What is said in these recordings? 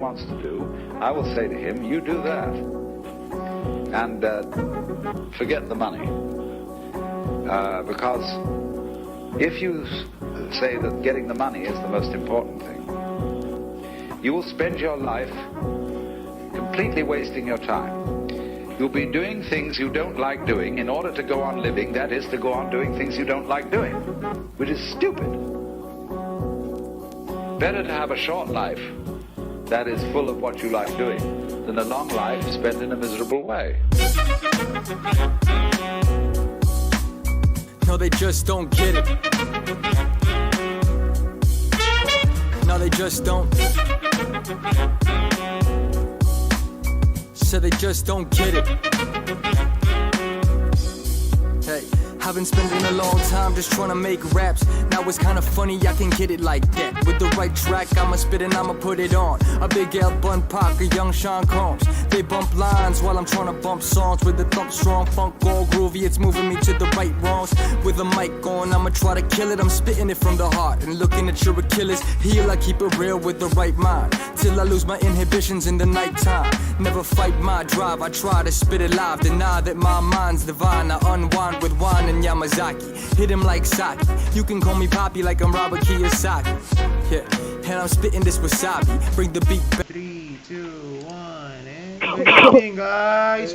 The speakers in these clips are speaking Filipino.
wants to do, I will say to him, you do that. And forget the money. Because if you say that getting the money is the most important thing, you will spend your life completely wasting your time. You'll be doing things you don't like doing in order to go on living, that is, to go on doing things you don't like doing, which is stupid. Better to have a short life that is full of what you like doing than a long life spent in a miserable way. No, they just don't get it. No, they just don't. So they just don't get it. Hey, I've been spending a long time just trying to make raps. Now it's kinda funny I can get it like that. With the right track, I'ma spit and I'ma put it on. A Big L, Bun Pac, a young Sean Combs. They bump lines while I'm trying to bump songs. With the thump strong, funk all groovy, it's moving me to the right wrongs. With the mic on, I'ma try to kill it. I'm spitting it from the heart and looking at your Achilles heel. I keep it real with the right mind till I lose my inhibitions in the nighttime. Never fight my drive, I try to spit it live. Deny that my mind's divine. I unwind with wine and Yamazaki. Hit him like sake. You can call me Poppy like I'm Robert Kiyosaki. Yeah, and I'm spitting this wasabi. Bring the beat back. 3, 2, 1, and good evening, guys!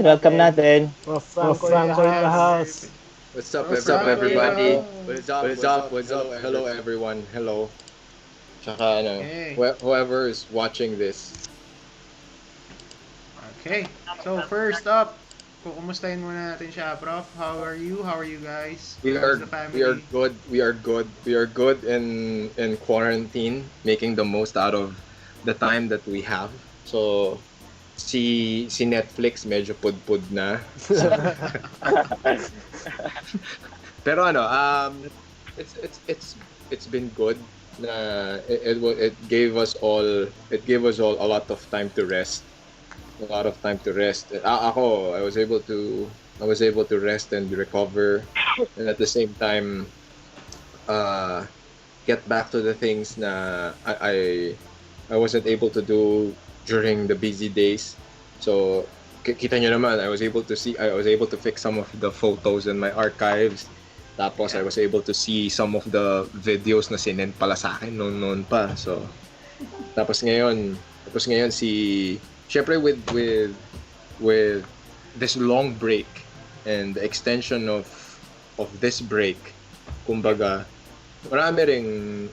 Welcome natin. Franco in the house. What's up, everybody? What's up? Hello, everyone. Hello. Tsaka, Hey. whoever is watching this. Okay, so first up, kumustahin muna natin siya, Prof. How are you? How are you guys? We How's are the family? we are good. We are good. We are good in quarantine, making the most out of the time that we have. So si Netflix medyo pudpud na. Pero it's been good. It gave us all a lot of time to rest. I was able to rest and recover, and at the same time get back to the things na I wasn't able to do during the busy days. So kita nyo naman, I was able to fix some of the photos in my archives. Tapos I was able to see some of the videos na sinend pala sa akin noon pa. So tapos ngayon syempre with this long break and the extension of this break, kumbaga marami rin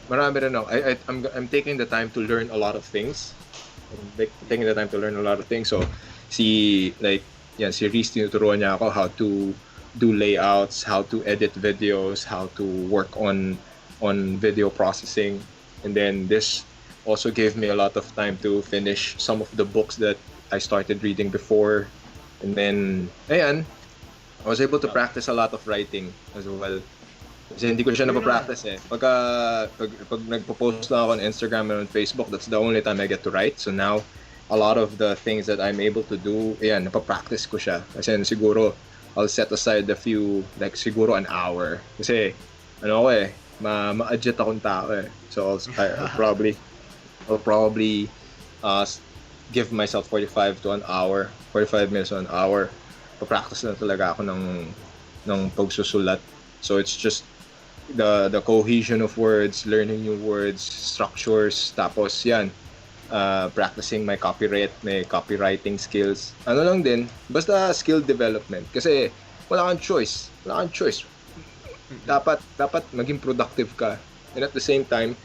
ako. I'm taking the time to learn a lot of things. So si Reese tinuturuan niya ako how to do layouts, how to edit videos, how to work on video processing, and then this also gave me a lot of time to finish some of the books that I started reading before. And then, I was able to practice a lot of writing as well. Kasi hindi ko siya napapractice eh. Pag nagpo-post lang ako on Instagram and on Facebook, that's the only time I get to write. So now, a lot of the things that I'm able to do, napapractice ko siya. Kasi siguro, I'll set aside a few, like siguro an hour. Kasi, ma-adjust akong tao eh. So I'll probably give myself 45 minutes to an hour. Pa-practice na talaga ako ng pagsusulat. So it's just the cohesion of words, learning new words, structures, tapos practicing my copywriting skills. Ano lang din, basta skill development. Kasi wala kang choice. Dapat maging productive ka. And at the same time,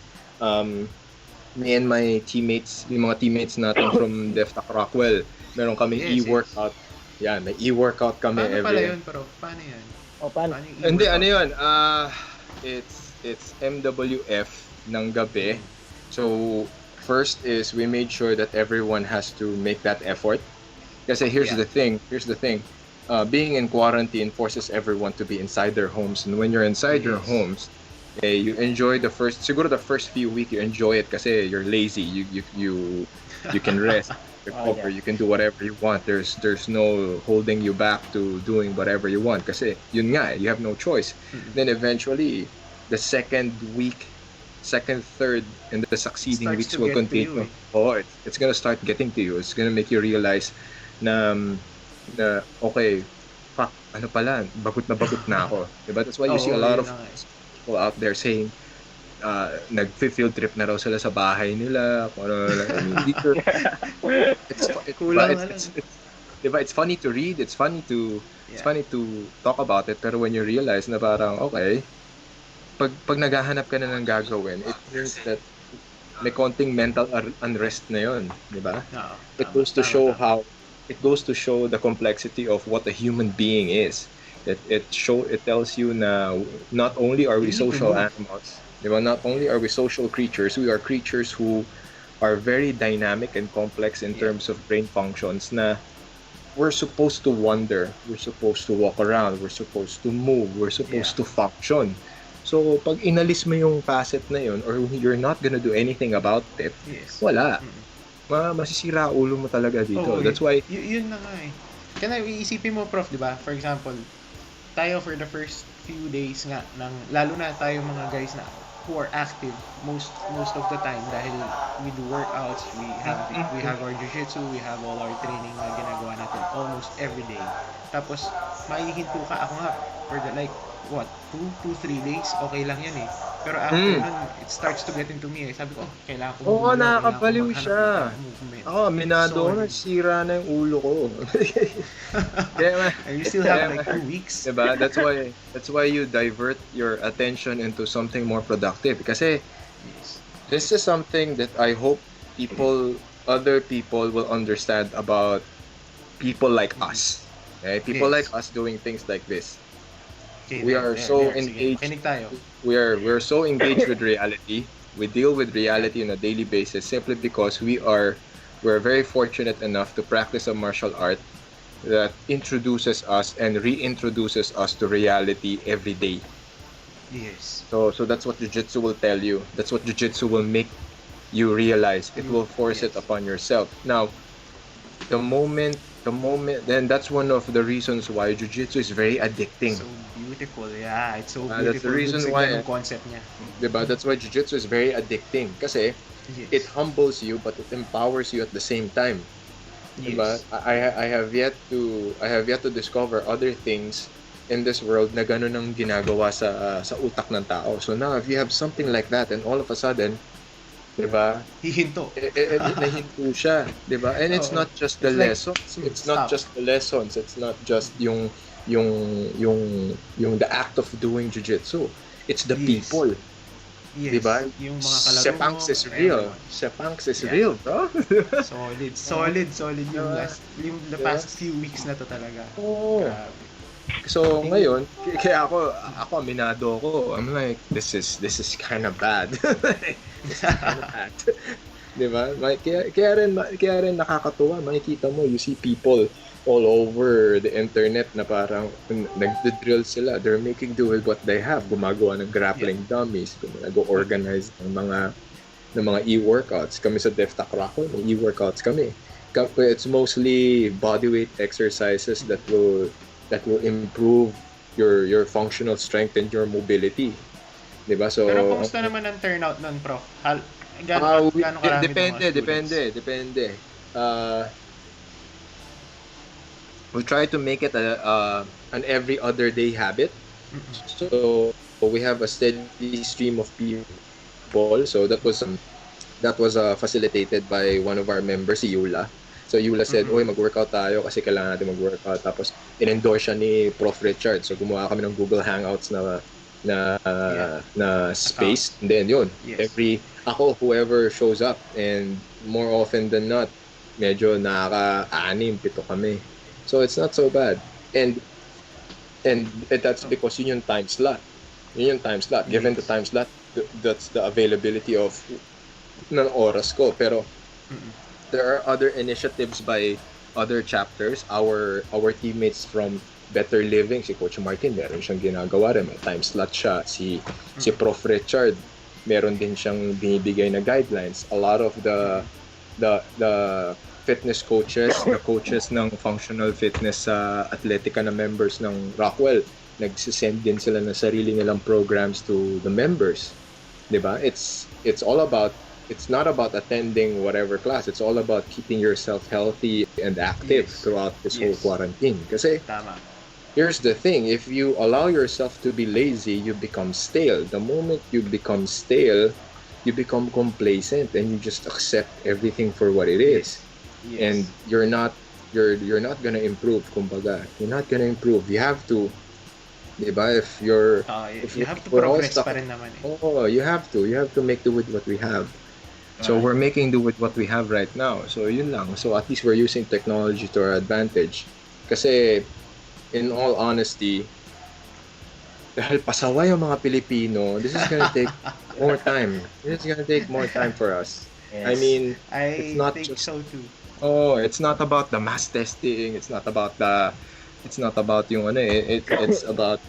me and my teammates, yung mga teammates natin from DevTech Rockwell, meron kaming e-workout. Yan, may e-workout kami Paano pala yun, Prof? Paano yan? Paano? Hindi, ano yun? It's MWF ng gabi. So, first is we made sure that everyone has to make that effort. Kasi here's the thing. Being in quarantine forces everyone to be inside their homes. And when you're inside your homes, you enjoy the first few weeks, you enjoy it kasi you're lazy. You can rest, recover, you can do whatever you want. There's no holding you back to doing whatever you want kasi yun nga, you have no choice. Then eventually, the second week second, third, and the succeeding Starts weeks to will get to you, continue. Oh, it's gonna start getting to you. It's gonna make you realize na, na okay, fuck, ano pala, bagot na ako. Diba? That's why you see a Oo, lot yun of na nga eh. people out there saying, nag-field trip na raw sila sa bahay nila. Kung ano, I mean, these are, Kulang na lang. diba, it's funny to read, it's funny to talk about it, pero when you realize na parang, okay, pag naghahanap ka na ng gagawin, it means that may konting mental unrest na yun, di ba? Oo, It tama, goes to tama, show tama. how it goes to show the complexity of what a human being is. It tells you na not only are we You need to social move. animals, di ba? Not only are we social creatures, we are creatures who are very dynamic and complex in terms of brain functions na we're supposed to wander, we're supposed to walk around, we're supposed to move, we're supposed to function. So, pag inalis mo yung facet na yun, or you're not gonna do anything about it, Yes. wala. Masisira ulo mo talaga dito. Oo, That's why, yun na nga eh. Kaya iisipin mo, Prof, di ba? For example, tayo for the first few days nga, lalo na tayo mga guys na who are active most of the time dahil we do workouts, we have our jiu-jitsu, we have all our training na ginagawa natin almost every day. Tapos, maihinto ka. Ako nga, for the like, what, 2-3 days, okay lang yan eh. Pero after nun, it starts to get into me eh. Sabi ko, kailangan ko oo, gumalaw, nakakabaliw kailangan ko siya. maghanap ng movement. Ako, minado So, ako, nasira na yung ulo ko. Kaya, and you still have like 2 weeks. diba? That's why you divert your attention into something more productive. Kasi Yes. this is something that I hope other people will understand about people like us. Okay? People Yes. like us doing things like this. Okay, We are so sige. engaged. Makinig tayo. We're so engaged with reality. We deal with reality on a daily basis simply because we're very fortunate enough to practice a martial art that introduces us and reintroduces us to reality every day. Yes. So that's what jiu-jitsu will tell you. That's what jiu-jitsu will make you realize. It will force it upon yourself. Now, the moment, then that's one of the reasons why jiu-jitsu is very addicting. So beautiful. Yeah, it's so beautiful. That's the reason why, Yung concept niya. diba? That's why jiu-jitsu is very addicting. Kasi Yes. it humbles you, but it empowers you at the same time. Diba? Yes. I have yet to discover other things in this world na ganun ang ginagawa sa utak ng tao. So now, if you have something like that, and all of a sudden, diba? Hihinto. Nahinto siya, diba? And it's Oo. not just the It's like, lessons. It's not stop. just the lessons. It's not just yung the act of doing jiu-jitsu. It's the Yes. people. Yes. Diba? Yung mga kalaro Sepangs mo, is real. everyone. Sepangs is Yeah. real, bro. Solid yung Diba? yung the past few weeks na to talaga. Oo. Grabe. So ngayon, kaya ako aminado ako. I'm like, this is kind of bad. This is kind of bad. 'Di ba? Kaya rin nakakatuwa. Makikita mo, you see people all over the internet na parang nagdi-drill sila. They're making do with what they have. Gumagawa ng grappling dummies, nag-organize ng mga e-workouts. Kami sa DefTech Rockwood, may e-workouts kami. It's mostly bodyweight exercises that will improve your functional strength and your mobility. 'Di ba? So Pero kumusta naman ang turnout nun, Prof? Gaano karami Depende. We try to make it an every other day habit. So we have a steady stream of people. So that was facilitated by one of our members, si Yula. So Yula said, "Oy, mag-workout tayo kasi kailangan natin mag-workout." Tapos in-endorse siya ni Prof Richard. So gumawa kami ng Google Hangouts na space. And then yun, Yes. whoever shows up, and more often than not, medyo nakaka-6, 7 kami. So it's not so bad. And that's because yun yung time slot. Given the time slot, that's the availability of ng oras ko. Pero there are other initiatives by other chapters. Our teammates from Better Living, si Coach Martin, meron siyang ginagawa rin. May time slot siya. Si Prof Richard, meron din siyang binibigay na guidelines. A lot of the fitness coaches, the coaches ng functional fitness sa Atletica na members ng Rockwell, nagsisend din sila ng sarili nilang programs to the members. 'Di ba? It's all about, it's not about attending whatever class. It's all about keeping yourself healthy and active Yes. throughout this whole Yes. quarantine. Kasi Tama. here's the thing, if you allow yourself to be lazy, you become stale. The moment you become stale, you become complacent and you just accept everything for what it is. Yes. And you're not gonna improve, kumbaga. You're not gonna improve. You have to, 'di ba? If You have to we're all progress stuck, pa rin naman eh. oh, you have to make do with what we have. So we're making do with what we have right now. So yun lang. So at least we're using technology to our advantage. Kasi in all honesty, dahil pasaway ang mga Pilipino, this is gonna take more time. This is gonna take more time for us. I mean, I it's not think just, so too. it's not about the mass testing. It's not about yung ano eh. It's about,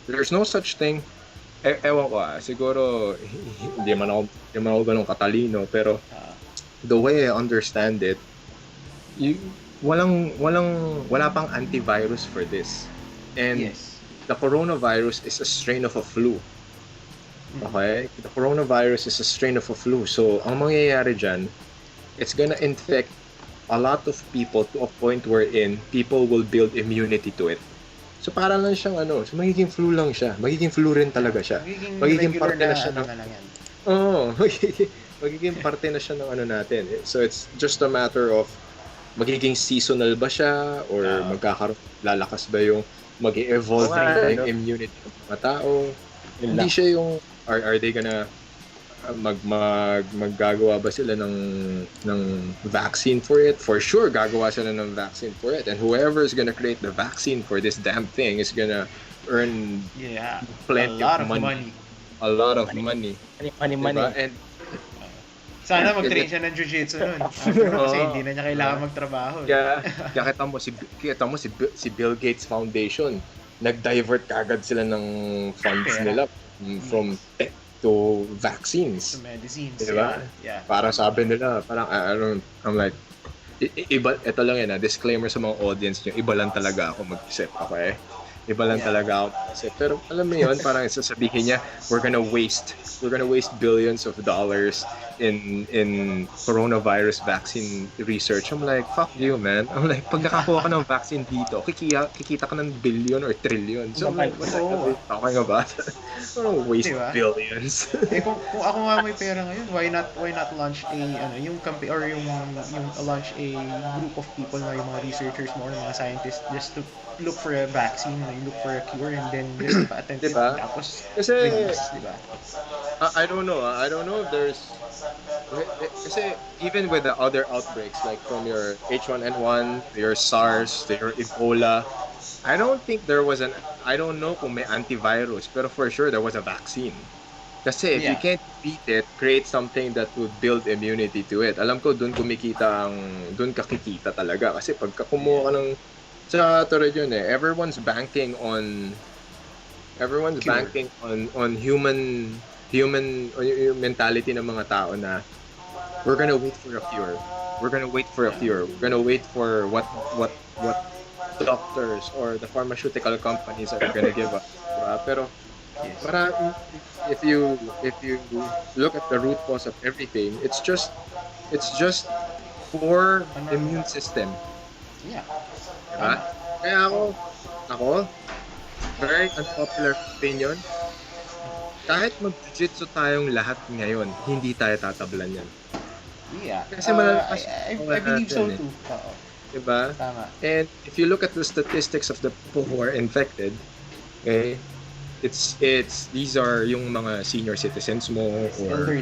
there's no such thing. Ewan ko siguro hindi man ako ganun katalino, pero the way I understand it, wala pang antivirus for this. And Yes. the coronavirus is a strain of a flu. Okay? The coronavirus is a strain of a flu. So, ang mangyayari dyan, it's gonna infect a lot of people to a point wherein people will build immunity to it. So, para lang siyang so magiging flu lang siya. Magiging flu rin talaga siya. Magiging regular parte na siya ng... na lang yan. magiging parte na siya ng natin. So, it's just a matter of magiging seasonal ba siya or lalakas ba yung mag-evolve yung immunity ng mga tao. Hindi siya yung are they gonna maggagawa ba sila ng vaccine for it? For sure gagawa sila ng vaccine for it, and whoever is gonna create the vaccine for this damn thing is gonna earn plenty of money. A lot of money. Money. And sana mag-train siya ng jiu-jitsu nun. Kasi hindi na niya kailangan magtrabaho. Kaya kita mo si Bill Gates Foundation, nag-divert kagad sila ng funds nila from tech to vaccines. To medicines. Diba? Yeah. Para sabi nila, parang I'm like, iba, ito lang yan disclaimer sa mga audience nyo, iba lang talaga ako mag-isip, okay? Iba lang talaga ako mag-isip. Pero alam mo yun, parang sasabihin niya, we're gonna waste billions of dollars in coronavirus vaccine research. I'm like, fuck you, man. I'm like, pag nakakuha ka ng vaccine dito, kikita ka ng billion or trillion. So I'm like, what are you talking about? I don't waste billions. Kung ako nga may pera ngayon, why not launch a yung campaign or yung launch a group of people na yung mga researchers mo or mga scientists just to look for a vaccine, look for a cure, and then just patent it. Tapos release, diba? I don't know if there's, kasi even with the other outbreaks like from your H1N1, your SARS, your Ebola, I don't think there was I don't know kung may antivirus, pero for sure there was a vaccine. Kasi if you can't beat it, create something that would build immunity to it. Alam ko doon kakikita talaga. Kasi pagka kumuha ka ng, sa tulad yun everyone's banking on human mentality ng mga tao na we're gonna wait for a cure. We're gonna wait for what doctors or the pharmaceutical companies are gonna give us. Diba? Pero if you look at the root cause of everything, it's just poor immune system. Yeah. Diba? Kaya ako very unpopular opinion, kahit mag-jiu-jitsu tayong lahat ngayon, hindi tayo tatablan yan. Yeah. Kasi I believe so too. Diba? Tama. And if you look at the statistics of the people who are infected, these are yung mga senior citizens mo or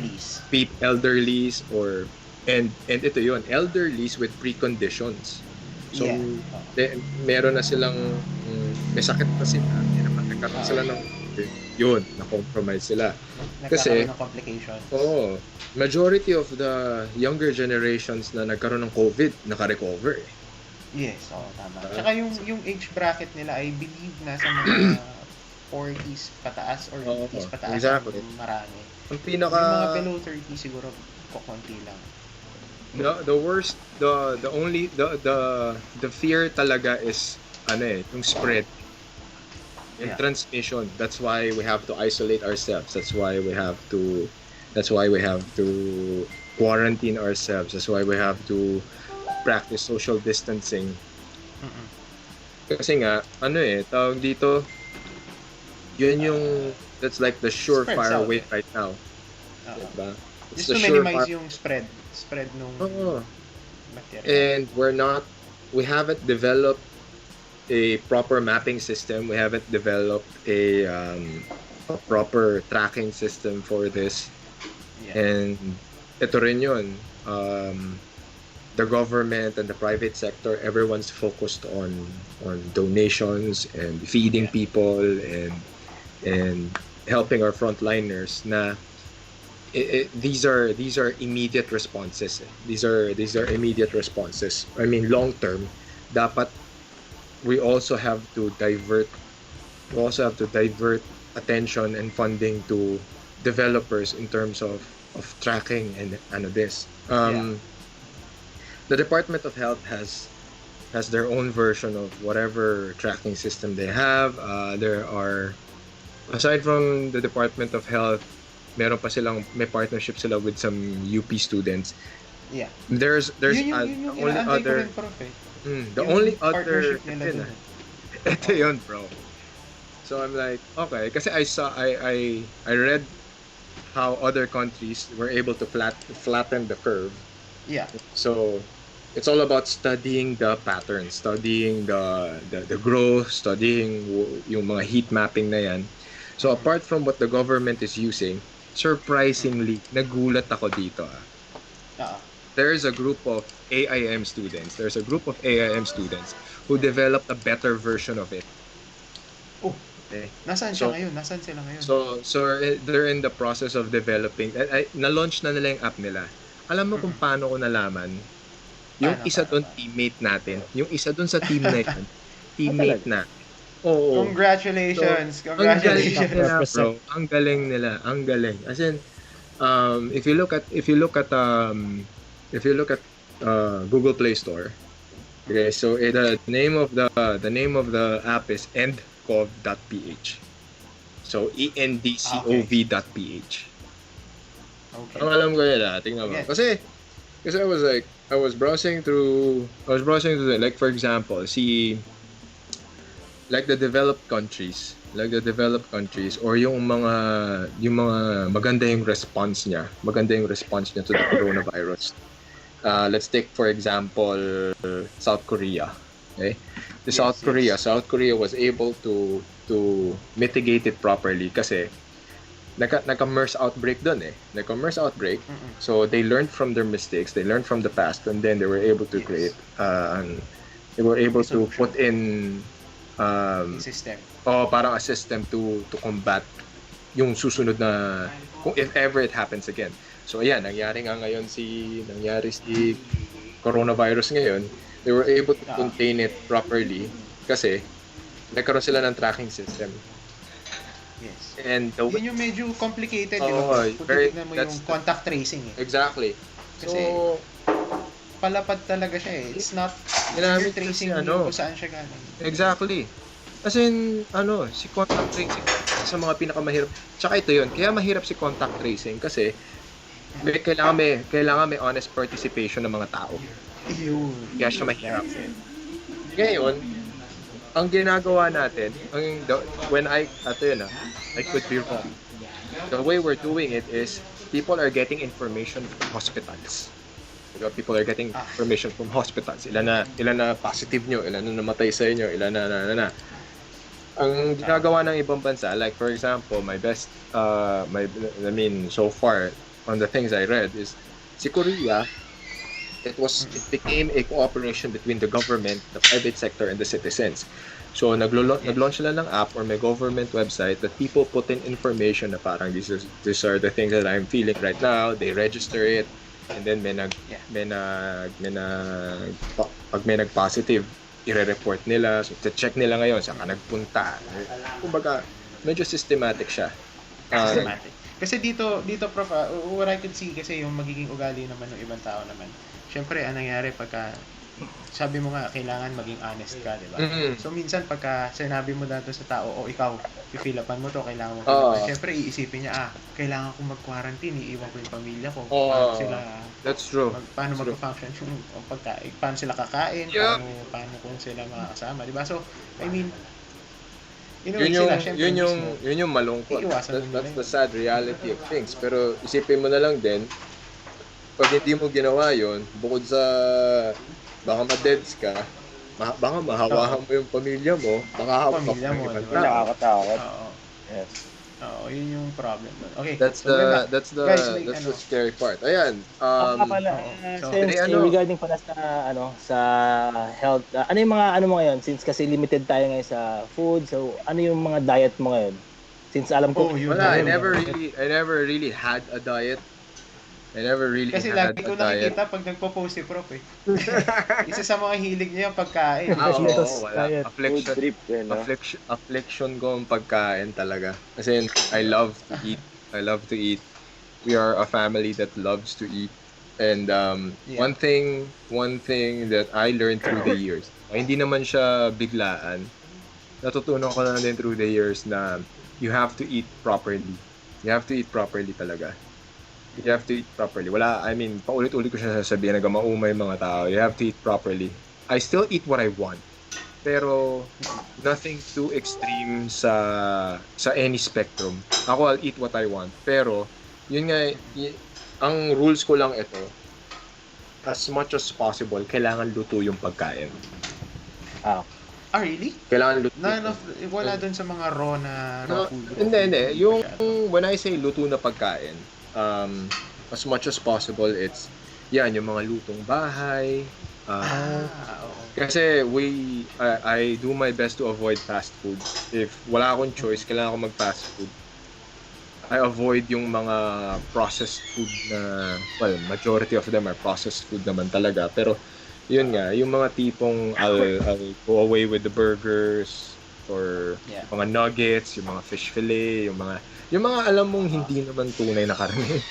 elderlies or and ito yun, elderlies with preconditions. So meron na silang may sakit na sila, nagkaroon sila ng na-compromise sila. Kasi ng complications. Majority of the younger generations na nagkaroon ng COVID, naka-recover. Yes, tama. Tsaka yung age bracket nila, I believe nasa mga 40s pataas or 50s pataas. Exactly. Marami. Yung mga below 30 siguro kukunti lang. The worst, the fear talaga is yung spread. Yung transmission. That's why we have to isolate ourselves. That's why we have to That's why we have to quarantine ourselves. That's why we have to practice social distancing. Mm-mm. Kasi nga, tawag dito, yun yung, that's like the Spreads surefire out, way eh. right now. Oo. Diba? It's Just the to minimize surefire. yung spread nung Oo. bacteria. And we haven't developed a proper mapping system. We haven't developed a proper tracking system for this. Yeah. And ito rin yun. The government and the private sector, everyone's focused on donations and feeding Yeah. people and helping our frontliners. Na these are immediate responses. These are immediate responses. I mean, long term, dapat we also have to divert attention and funding to developers in terms of tracking and this. The Department of Health has their own version of whatever tracking system they have. There are, aside from the Department of Health, may partnership sila with some UP students. Yeah. There's Yun yung only inaantay ko other rin, prof, eh. the Yung only other partnership nila dun, eh. ito yun, bro. So I'm like, okay, kasi I read how other countries were able to flatten the curve. Yeah. So it's all about studying the patterns, studying the growth, studying yung mga heat mapping na yan. So apart from what the government is using, surprisingly, nagulat ako dito. There's a group of AIM students. Who developed a better version of it. Oh. Okay. Nasaan So- siya ngayon? Nasaan sila ngayon? So they're in the process of developing. Na-launch na nila yung app nila. Alam mo kung paano ko nalaman? Yung isa doon teammate natin. Yung isa doon sa team na yun, teammate na. Oo. Congratulations. Ang galing Congratulations. nila, bro. Ang galing nila. Ang galing. As in, if you look at Google Play Store, okay, so the name of the app is endcov.ph. So endcov.ph. Okay. Ang alam ko yun, tingnan mo. Yeah. Kasi I was browsing through like, for example, like the developed countries or yung mga maganda yung response niya to the coronavirus. Let's take for example South Korea. Okay? South Korea was able to mitigate it properly kasi nagka-MERS outbreak doon eh. Nagka-MERS outbreak. So they learned from their mistakes, they learned from the past, and then they were able to create to put in System. parang a system to combat yung susunod na kung if ever it happens again. So ayan, nangyari si coronavirus ngayon. They were able to contain it properly kasi nagkaroon sila ng tracking system. Yes. And Yun yung medyo complicated, Oo, Kung very- titignan mo that's- yung contact tracing eh. exactly. Kasi, So palapad talaga siya eh. It's not ginamit you're tracing kasi yung kung saan siya galing. exactly. As in, si contact tracing sa mga pinakamahirap. Tsaka ito yun, kaya mahirap si contact tracing kasi kailangan may honest participation ng mga tao. Yun. Kaya siya mahirap. Ngayon, ang ginagawa natin, I could be wrong. The way we're doing it is, people are getting information from hospitals. Diba? People are getting information from hospitals. Ilan na positive nyo, ilan na namatay sa inyo, ilan na. Ang ginagawa ng ibang bansa, like for example, so far, on the things I read is, si Korea, it became a cooperation between the government, the private sector, and the citizens. So nag-launch sila ng app or may government website that people put in information na parang these are the things that I'm feeling right now. They register it, and then pag may nag-positive, i-report nila. So check nila ngayon saan ka nagpunta. Kumbaga, medyo systematic siya. Systematic. Kasi dito prof, what I could see kasi yung magiging ugali naman ng ibang tao naman. Syempre, ang nangyari pagka sabi mo nga, kailangan maging honest ka, di ba? Mm. So, minsan, pagka sinabi mo na to sa tao, o ikaw, pipilapan mo to, kailangan mo Oo. pilapan. Siyempre, iisipin niya, kailangan kong mag-quarantine, iiwan ko yung pamilya ko. Oo. Paano sila, That's true. paano True. mag-function yung pagkain, paano sila kakain, Yeah. paano kung sila makakasama, di ba? So, I mean, Yun inuwi yung, sila, syempre, mismo. yun yung malungkot. Iiwasan mo That's nila the sad reality of things. Pero isipin mo na lang din, pag hindi mo ginawa yun, bukod sa baka ma-deads ka, baka mahawahan mo yung pamilya mo, baka Pamilya mo, ibang di ba? tao. Nakakatakot. Oo. Yes. Oo, yun yung problem. Okay. That's so maganda. the Guys, may that's ano, the scary part. Ayan. Nga pala, so, since regarding pala sa sa health, ano yung mga ano mo ngayon? Since kasi limited tayo ngayon sa food, so ano yung mga diet mo ngayon? Since alam ko, yun. Wala, I Yun. never really had a diet. I never really Kasi had lagi a ko diet. nakikita pag nagpo-post si Prof eh. Isa sa mga hilig niya yung pagkain. Oo, Cheetos wala. diet. Food trip, no? Affliction ko ang pagkain talaga. Kasi I love to eat. I love to eat. We are a family that loves to eat. And Yeah. one thing that I learned through the years, hindi naman siya biglaan. Natutunan ko na din through the years na you have to eat properly. You have to eat properly talaga. You have to eat properly. Paulit-ulit ko siya sasabihin, nagamaumay mga tao. You have to eat properly. I still eat what I want. Pero nothing too extreme sa any spectrum. Ako, I'll eat what I want. Pero yun nga, ang rules ko lang ito, as much as possible, kailangan luto yung pagkain. Really? Kailangan luto. Wala dun sa mga raw na raw food. Hindi. Yung, when I say luto na pagkain, as much as possible, it's, yan, yung mga lutong bahay. Oo. Kasi I do my best to avoid fast food. If wala akong choice, kailangan ko mag-fast food. I avoid yung mga processed food na, well, majority of them are processed food naman talaga. Pero, yun nga, yung mga tipong I'll go away with the burgers or Yeah. mga nuggets, yung mga fish fillet, yung mga alam mong hindi naman tunay na karne.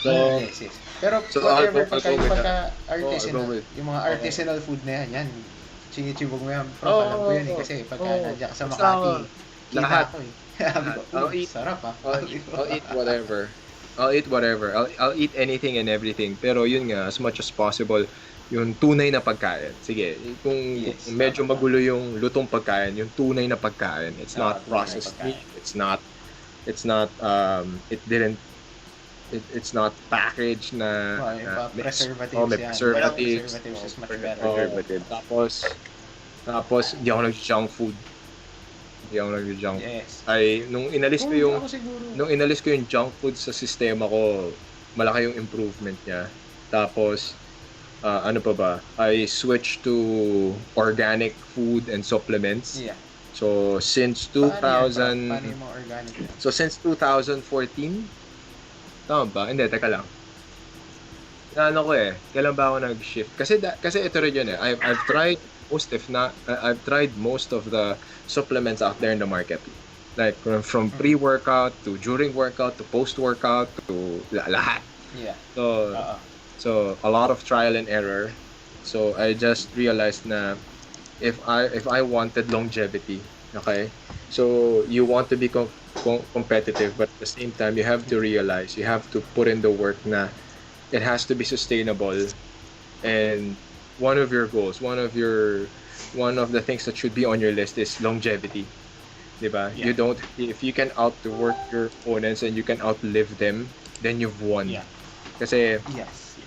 So, Yes. Pero So, whatever, I'll go with pagka I'll go artisanal, with- yung mga artisanal food na yan, chinichibog mo yan. Prof, Oo, alam ko yun eh. oo, Kasi pagka oo. nandiyan ka sa Basta Makati, kita lahat. ako eh. Sabi ko, I'll eat- sarap ah. I'll eat whatever. I'll eat anything and everything. Pero yun nga, as much as possible, yung tunay na pagkain. Sige, kung Yes. medyo magulo yung lutong pagkain, yung tunay na pagkain, it's not tunay na processed pagkain. meat. It's not packaged na Preservatives may yan. preservatives. Preservatives is much better. Tapos hindi ako nag-junk food. Yes. Nung inalis ko yung junk food sa sistema ko, malaki yung improvement niya. Tapos ano pa ba? I switched to organic food and supplements. Yeah. So since Paano yung mga organic yan? since 2014, tama ba? Hindi, teka lang. Kailan ba ako nag-shift? Kasi ito rin yun eh. I've tried most of the supplements out there in the market. Like from pre-workout to during workout to post-workout to lahat. Yeah. So a lot of trial and error. So I just realized na if I wanted longevity, okay? So you want to be competitive, but at the same time you have to realize, you have to put in the work na it has to be sustainable. And one of your goals, one of the things that should be on your list is longevity. Diba? Yeah. If you can outwork your opponents and you can outlive them, then you've won. Yeah. Kasi Yes.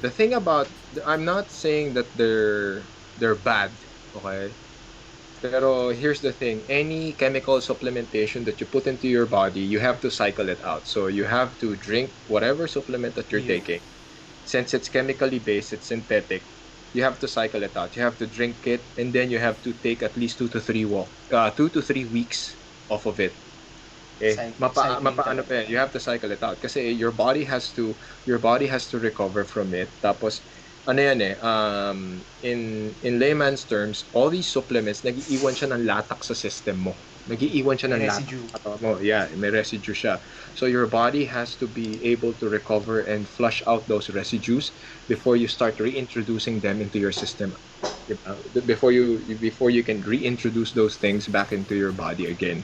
the thing about, I'm not saying that they're bad, okay? Pero here's the thing, any chemical supplementation that you put into your body, you have to cycle it out. So you have to drink whatever supplement that you're Yeah. taking. Since it's chemically based, it's synthetic, you have to cycle it out. You have to drink it, and then you have to take at least 2 to 3 weeks off of it. Okay? Mapaano pa yan. You have to cycle it out kasi your body has to recover from it. Tapos ano yan eh, in layman's terms, all these supplements, nag-iiwan siya ng latak sa system mo. Nag-iiwan siya ng May lahat residue. ng katawan mo. Yeah, may residue siya. So your body has to be able to recover and flush out those residues before you start reintroducing them into your system. Diba? Before you can reintroduce those things back into your body again.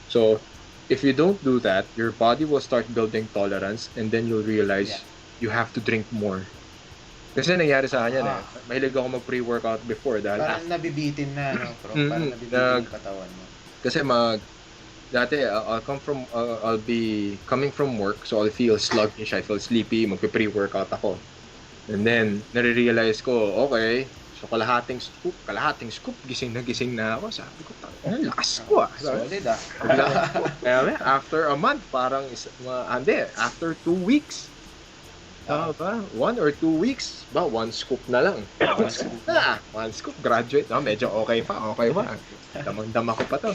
So if you don't do that, your body will start building tolerance, and then you'll realize you have to drink more. Kasi nangyari sa akin yan eh. Mahilig ako mag-pre-workout before dahil Parang nabibitin na, no, bro? Parang nabibitin yung katawan mo. kasi dati I'll be coming from work, so I'll feel sluggish, I feel sleepy, magpe-pre-workout ako. And then nare-realize ko, okay, so kalahating scoop, gising na ako. Sabi ko, lakas ko ah. Solid ah. Kaya after a month, parang after 2 weeks, 1 or 2 weeks, 1 scoop na lang. 1 scoop, graduate. Medyo okay pa. Damang-dama ko pa to.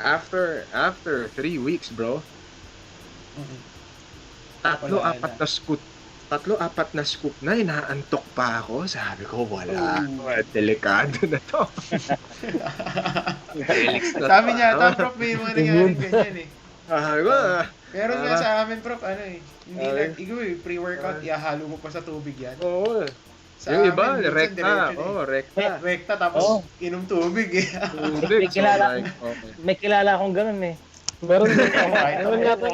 After 3 weeks, bro, tatlo, apat na scoop na, inaantok pa ako. Sabi ko, wala. Delikado na to. Sabi niya, prof, may mga nangyaring ganyan eh. Meron nga sa amin, prof, hindi na, pre-workout, ihahalo mo pa sa tubig yan. Oo. Sa Yung iba, amin, rekta. Rekta. Rekta, tapos inom tubig eh. May kilala akong ganun eh. Meron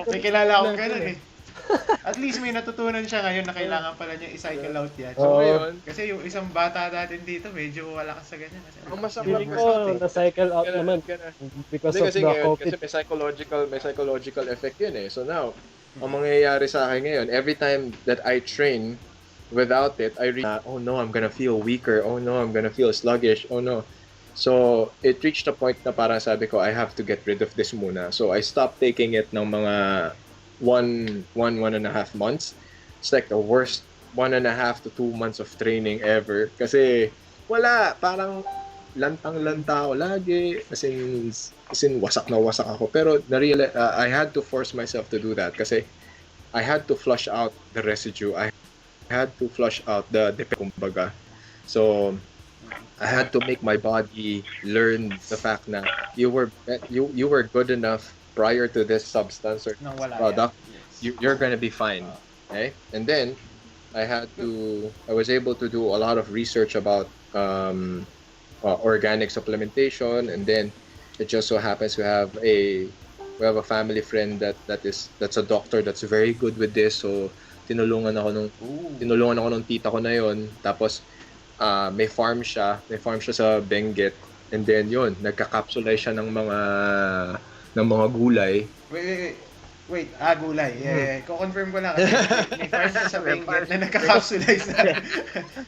May kilala akong ganun eh. At least may natutunan siya ngayon na kailangan pala niya i-cycle out yan. So, kasi yung isang bata natin dito, medyo wala ka sa ganyan. Ang masama ko, na-cycle out naman. Because of the COVID. Kasi may psychological effect yun eh. So now, ang mangyayari sa akin ngayon, every time that I train without it, I oh no, I'm gonna feel weaker. Oh no, I'm gonna feel sluggish. Oh no. So, it reached a point na parang sabi ko, I have to get rid of this muna. So, I stopped taking it ng mga 1.5 months. It's like the worst 1.5 to 2 months of training ever. Kasi wala, parang lantang-lanta ako lagi. As in wasak na wasak ako. Pero I had to force myself to do that kasi I had to flush out the residue. I had to flush out the kumbaga. So I had to make my body learn the fact na you were good enough prior to this substance or product, you're gonna be fine, okay? And then I was able to do a lot of research about organic supplementation, and then it just so happens we have a family friend that's a doctor that's very good with this, so tinulungan ako nung tita ko na yon. Tapos may farm siya sa Benguet, and then yun, nagka-capsulize siya ng mga gulay. Wait, gulay. Ko-confirm ko lang kasi may farm siya sa Benguet na nagka-capsulize na.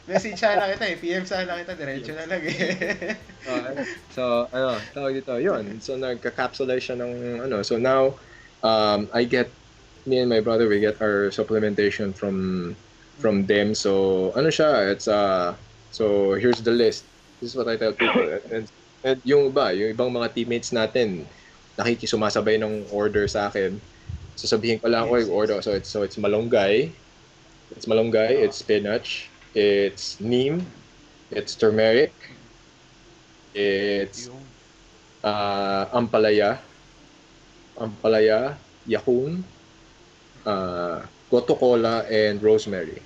Message sana kita PM sana kita, diretso na lang eh. So, tawag dito, yun. So, nagka-capsulize siya ng So now, me and my brother, we get our supplementation from them. So, so here's the list. This is what I tell people. And yung ibang mga teammates natin, sumasabay ng order sa akin. Sasabihin ko lang ako yung order. So it's malunggay. It's spinach. It's neem. It's turmeric. It's ampalaya, yakun, goto kola, and rosemary.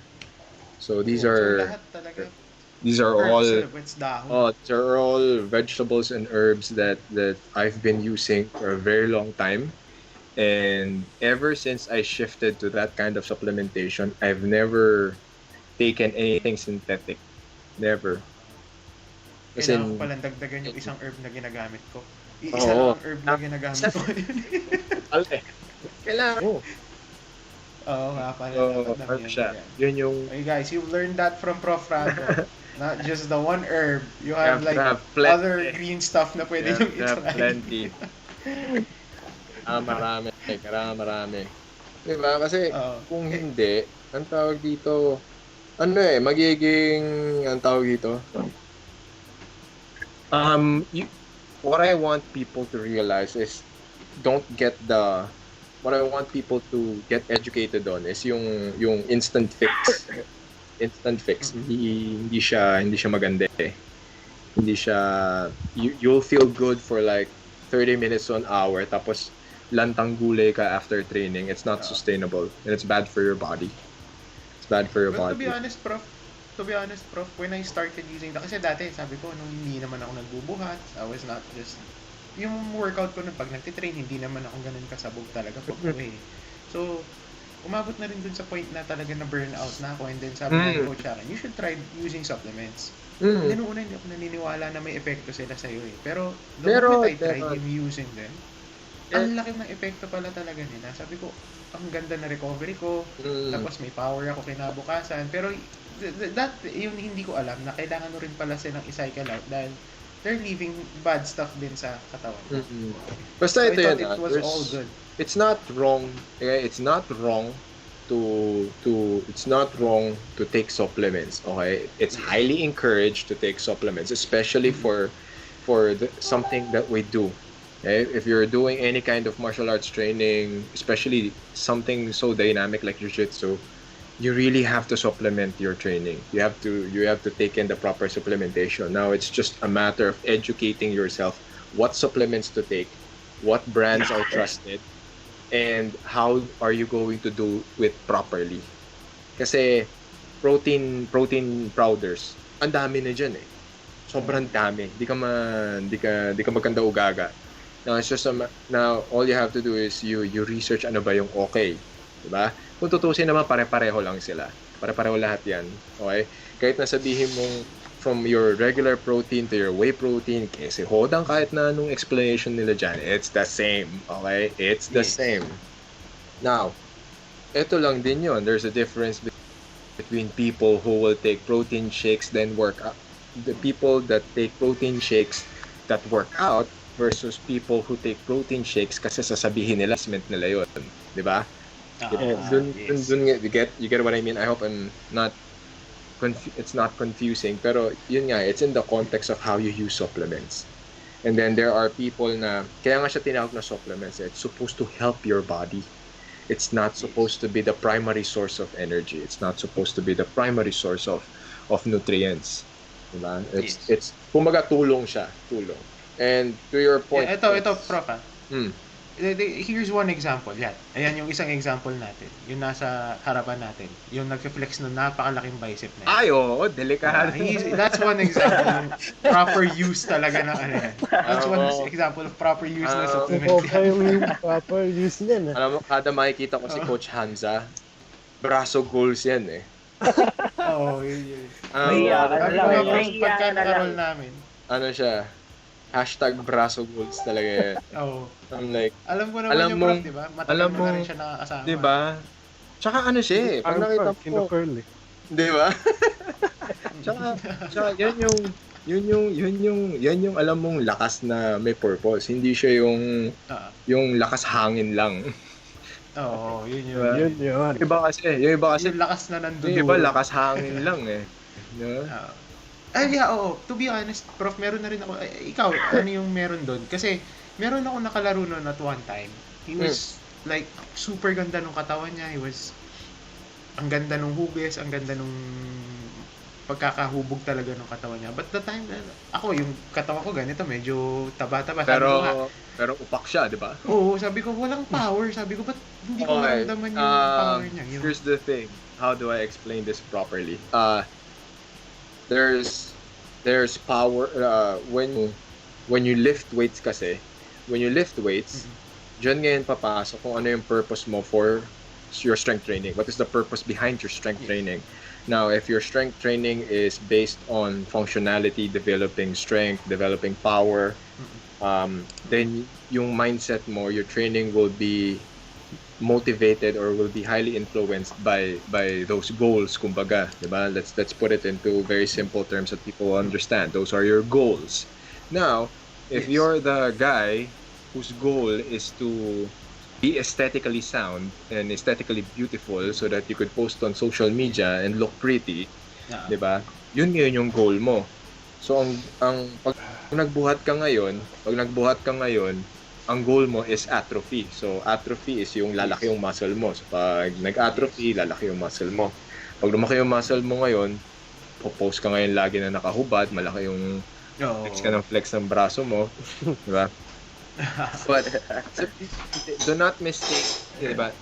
So these are all vegetables and herbs that I've been using for a very long time. And ever since I shifted to that kind of supplementation, I've never taken anything synthetic. Never. Kailangan ko palang dagdagan yung isang herb na ginagamit ko. Isa lang herb na ginagamit ko. Kailangan mo. Oo nga pala. Yun yung... Hey guys, you've learned that from Prof. Franco. Not just the one herb. You have other green stuff na pwede yung itry. Plenty. Marami. Diba? Kasi kung hindi, ang tawag dito, magiging, ang tawag dito, what I want people to realize is, what I want people to get educated on is yung instant fix. Hindi siya maganda eh. Hindi siya, you'll feel good for like 30 minutes to an hour, tapos lantang gulay ka after training. It's not sustainable. And it's bad for your body. It's bad for your Well, body. to be honest, Prof, when I started using that, kasi dati, sabi ko, nung hindi naman ako nagbubuhat, I was not just, yung workout ko pag nagtitrain, hindi naman ako ganun kasabog talaga pag uwi. So, umabot na rin dun sa point na talaga na burnout na ako, and then sabi ng coach akin, you should try using supplements. And then una, hindi ako naniniwala na may epekto sila sa'yo eh. Pero, the moment I tried using them, ang laki ng epekto pala talaga nila. Sabi ko, ang ganda na recovery ko, tapos may power ako kinabukasan. Pero, yun hindi ko alam na kailangan mo rin pala silang i-cycle out dahil they're leaving bad stuff din sa katawan. Basta So ito I yan. thought it was all good. It's not wrong. It's not wrong to take supplements. Okay, it's highly encouraged to take supplements, especially for something that we do. Okay? If you're doing any kind of martial arts training, especially something so dynamic like jiu-jitsu, you really have to supplement your training. You have to take in the proper supplementation. Now it's just a matter of educating yourself what supplements to take, what brands are trusted, and how are you going to do it properly. Kasi protein powders, ang dami na diyan eh. Sobrang dami. Di ka magkanda ugaga. Now it's just now all you have to do is you research ano ba yung okay. Diba? Kung tutusin naman, pare-pareho lang sila. Pare-pareho lahat yan. Okay? Kahit nasabihin mong from your regular protein to your whey protein, kasi hodang kahit na anong explanation nila dyan, it's the same. Okay? It's the same. Now, ito lang din yun. There's a difference between people who will take protein shakes then work out. The people that take protein shakes that work out versus people who take protein shakes kasi sasabihin nila, nila yun. Diba? You get what I mean? I hope I'm not it's not confusing, pero yun nga, it's in the context of how you use supplements. And then there are people na kaya nga siya tinawag na supplements, it's supposed to help your body. It's not supposed to be the primary source of energy. It's not supposed to be the primary source of nutrients. Diba? It's kumbaga tulong siya, tulong. And to your point, Ito Prof. Here's one example. Yan. Ayan yung isang example natin. Yung nasa harapan natin. Yung nag-flex ng napakalaking bicep na yan. Ay, oo, delikado. That's one example. Yung proper use talaga ng ano yan. That's one example of proper use ng supplement. yung proper use niyan. Alam mo, kada makikita ko si Coach Hanza, braso goals yan eh. Oo, yun. Pagka nakaroll namin. Ano siya? Hashtag braso goals talaga yan. Oo. I'm like, Alam ko naman yung Prof, di ba? Matagal mo na rin siya nakakasama. di ba? Tsaka ano siya eh, pag nakita mo, Kino-curl eh. di ba? tsaka yan yung alam mong lakas na may purpose. Hindi siya yung lakas hangin lang. Oo, yun yun. Diba? Yun. Yung iba kasi, Yung lakas na nandun. yung iba lakas hangin lang eh. Diba? Oo. To be honest, Prof, meron na rin ako. Ikaw, ano yung meron doon? Kasi, meron ako nakalaro noon at one time. He was, like, super ganda nung katawan niya. Ang ganda nung hugis, ang ganda nung pagkakahubog talaga ng katawan niya. But the time na, yung katawan ko ganito, medyo taba-taba. Pero upak siya, di ba? Oo, sabi ko, walang power. Sabi ko, ba't hindi ko maramdaman yung power niya? Here's the thing. How do I explain this properly? There's power when you lift weights kasi. When you lift weights, diyan ngayon papasok kung ano yung purpose mo for your strength training. What is the purpose behind your strength training? Now, if your strength training is based on functionality, developing strength, developing power, then yung mindset mo, your training will be motivated or will be highly influenced by those goals, kumbaga, diba? Let's put it into very simple terms that people understand. Those are your goals. Now, if you're the guy whose goal is to be aesthetically sound and aesthetically beautiful so that you could post on social media and look pretty, diba? Yun ngayon yung goal mo. So ang pag nagbuhat ka ngayon, ang goal mo is atrophy. So atrophy is yung lalaki yung muscle mo. So pag nag-atrophy, lalaki yung muscle mo. Pag lumaki yung muscle mo ngayon, post ka ngayon lagi na nakahubad, malaki yung flex ng braso mo, diba? But so, do not mistake, diba?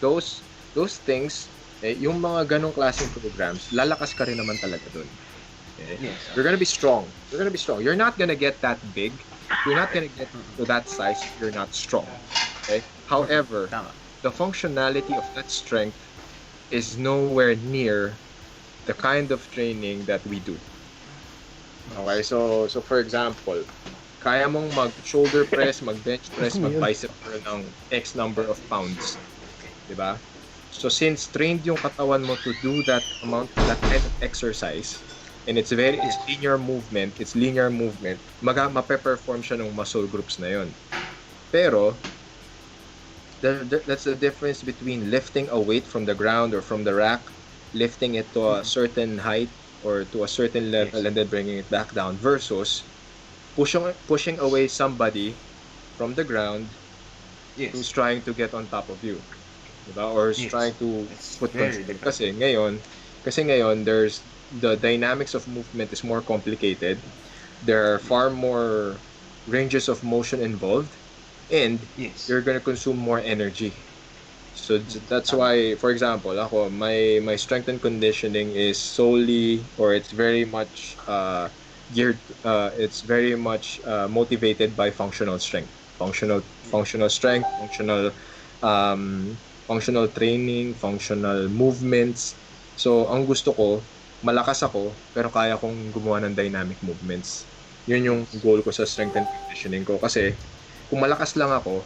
Those things, yung mga ganong klaseng programs, lalakas ka rin naman talaga dun. Okay? Yes. You're gonna be strong. You're gonna be strong. You're not gonna get that big. You're not gonna get to that size if you're not strong. Okay? However, Tama. the functionality of that strength is nowhere near the kind of training that we do. Okay, so for example, kaya mong mag-shoulder press, mag-bench press, mag-bicep curl ng X number of pounds. Diba? So since trained yung katawan mo to do that kind of exercise, and it's linear movement, mape-perform siya ng muscle groups na yon. Pero, that's the difference between lifting a weight from the ground or from the rack, lifting it to a certain height or to a certain level, and then bringing it back down, versus pushing away somebody from the ground who's trying to get on top of you, diba? Or is trying to put control. Kasi ngayon there's the dynamics of movement is more complicated. There are far more ranges of motion involved, and you're gonna consume more energy. So that's why, for example, ako, my strength and conditioning is solely, or it's very much geared, it's very much motivated by functional strength, functional strength, functional training, functional movements. So ang gusto ko, malakas ako pero kaya kong gumawa ng dynamic movements. Yun yung goal ko sa strength and conditioning ko, kasi kung malakas lang ako,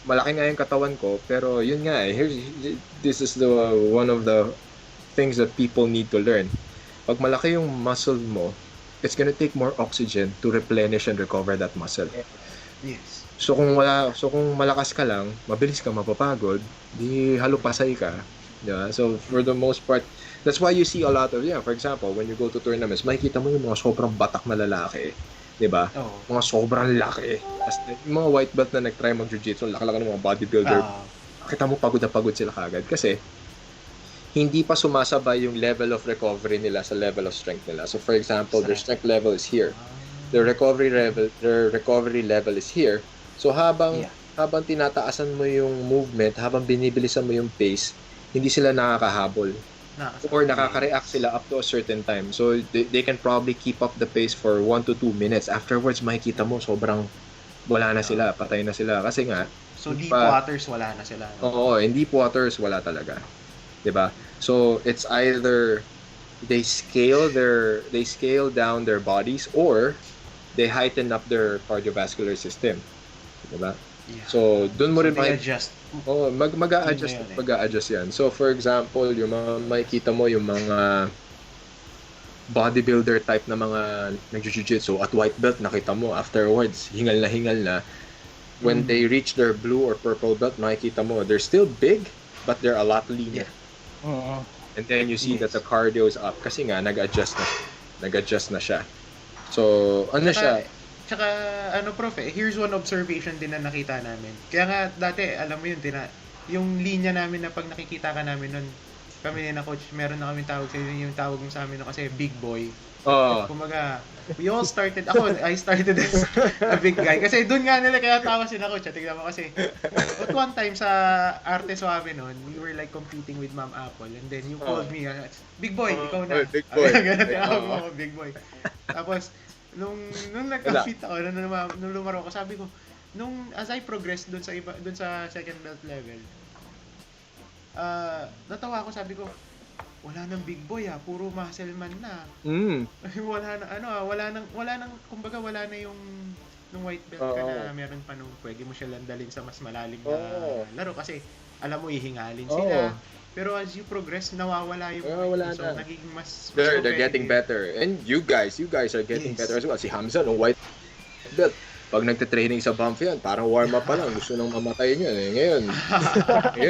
malaki nga yung katawan ko, pero yun nga this is one of the things that people need to learn. Pag malaki yung muscle mo, it's gonna take more oxygen to replenish and recover that muscle. Yes. So kung malakas ka lang, mabilis ka mapapagod, di halupasay ka. Yeah? So for the most part, that's why you see a lot of, for example, when you go to tournaments, makikita mo yung mga sobrang batak na lalaki. Diba? Mga sobrang laki. As yung mga white belt na nag-try mag-jiu-jitsu, laki-laki ng mga bodybuilder, kita mo pagod na pagod sila kagad. Kasi, hindi pa sumasabay yung level of recovery nila sa level of strength nila. So, for example, their strength level is here. Their recovery level is here. So, habang tinataasan mo yung movement, habang binibilisan mo yung pace, hindi sila nakakahabol. Or nakaka-react sila up to a certain time. So, they can probably keep up the pace for 1 to 2 minutes. Afterwards, makikita mo, sobrang wala na sila, patay na sila. Kasi nga, so deep waters, wala na sila. Oo, in deep waters, wala talaga. Diba? So, it's either they scale down their bodies, or they heighten up their cardiovascular system. Diba? Yeah. So, dun mo rin adjust. Mag-a-adjust yan. So, for example, yung mga makikita mo, yung mga bodybuilder type na mga nag-jiu-jitsu at white belt, nakita mo, afterwards, hingal na. When they reach their blue or purple belt, makikita mo, they're still big, but they're a lot leaner. And then you see that the cardio is up. Kasi nga, nag-adjust na siya. So, siya? Tsaka, prof, here's one observation din na nakita namin. Kaya nga, dati, alam mo yun, yung linya namin na pag nakikita ka namin nun, kami na coach, meron na kami tawag sa yung tawag mo sa amin kasi big boy. Kumaga, we all started, I started as a big guy. Kasi doon nga nila kaya tawa sila coach. Tignan mo kasi, at one time sa Arte Suave nun, we were like competing with Ma'am Apple. And then you called me, big boy, ikaw na. Big boy. Ganun, big boy. Tapos, nung nag-compete ako, nung lumaro ako, sabi ko, as I progressed dun sa second belt level, natawa ako, sabi ko, wala nang big boy puro muscle man na. wala nang kumbaga wala na yung nung white belt ka na meron pa nung pwede mo siya landalin sa mas malalim na laro kasi alam mo ihingalin sila. Pero as you progress, nawawala yung so nagiging mas they're getting better. And you guys are getting better as well. Si Hamza, no white belt, pag nagte-training sa bump yan, parang warm up pa lang, gusto nang mamatay niya. Ngayon,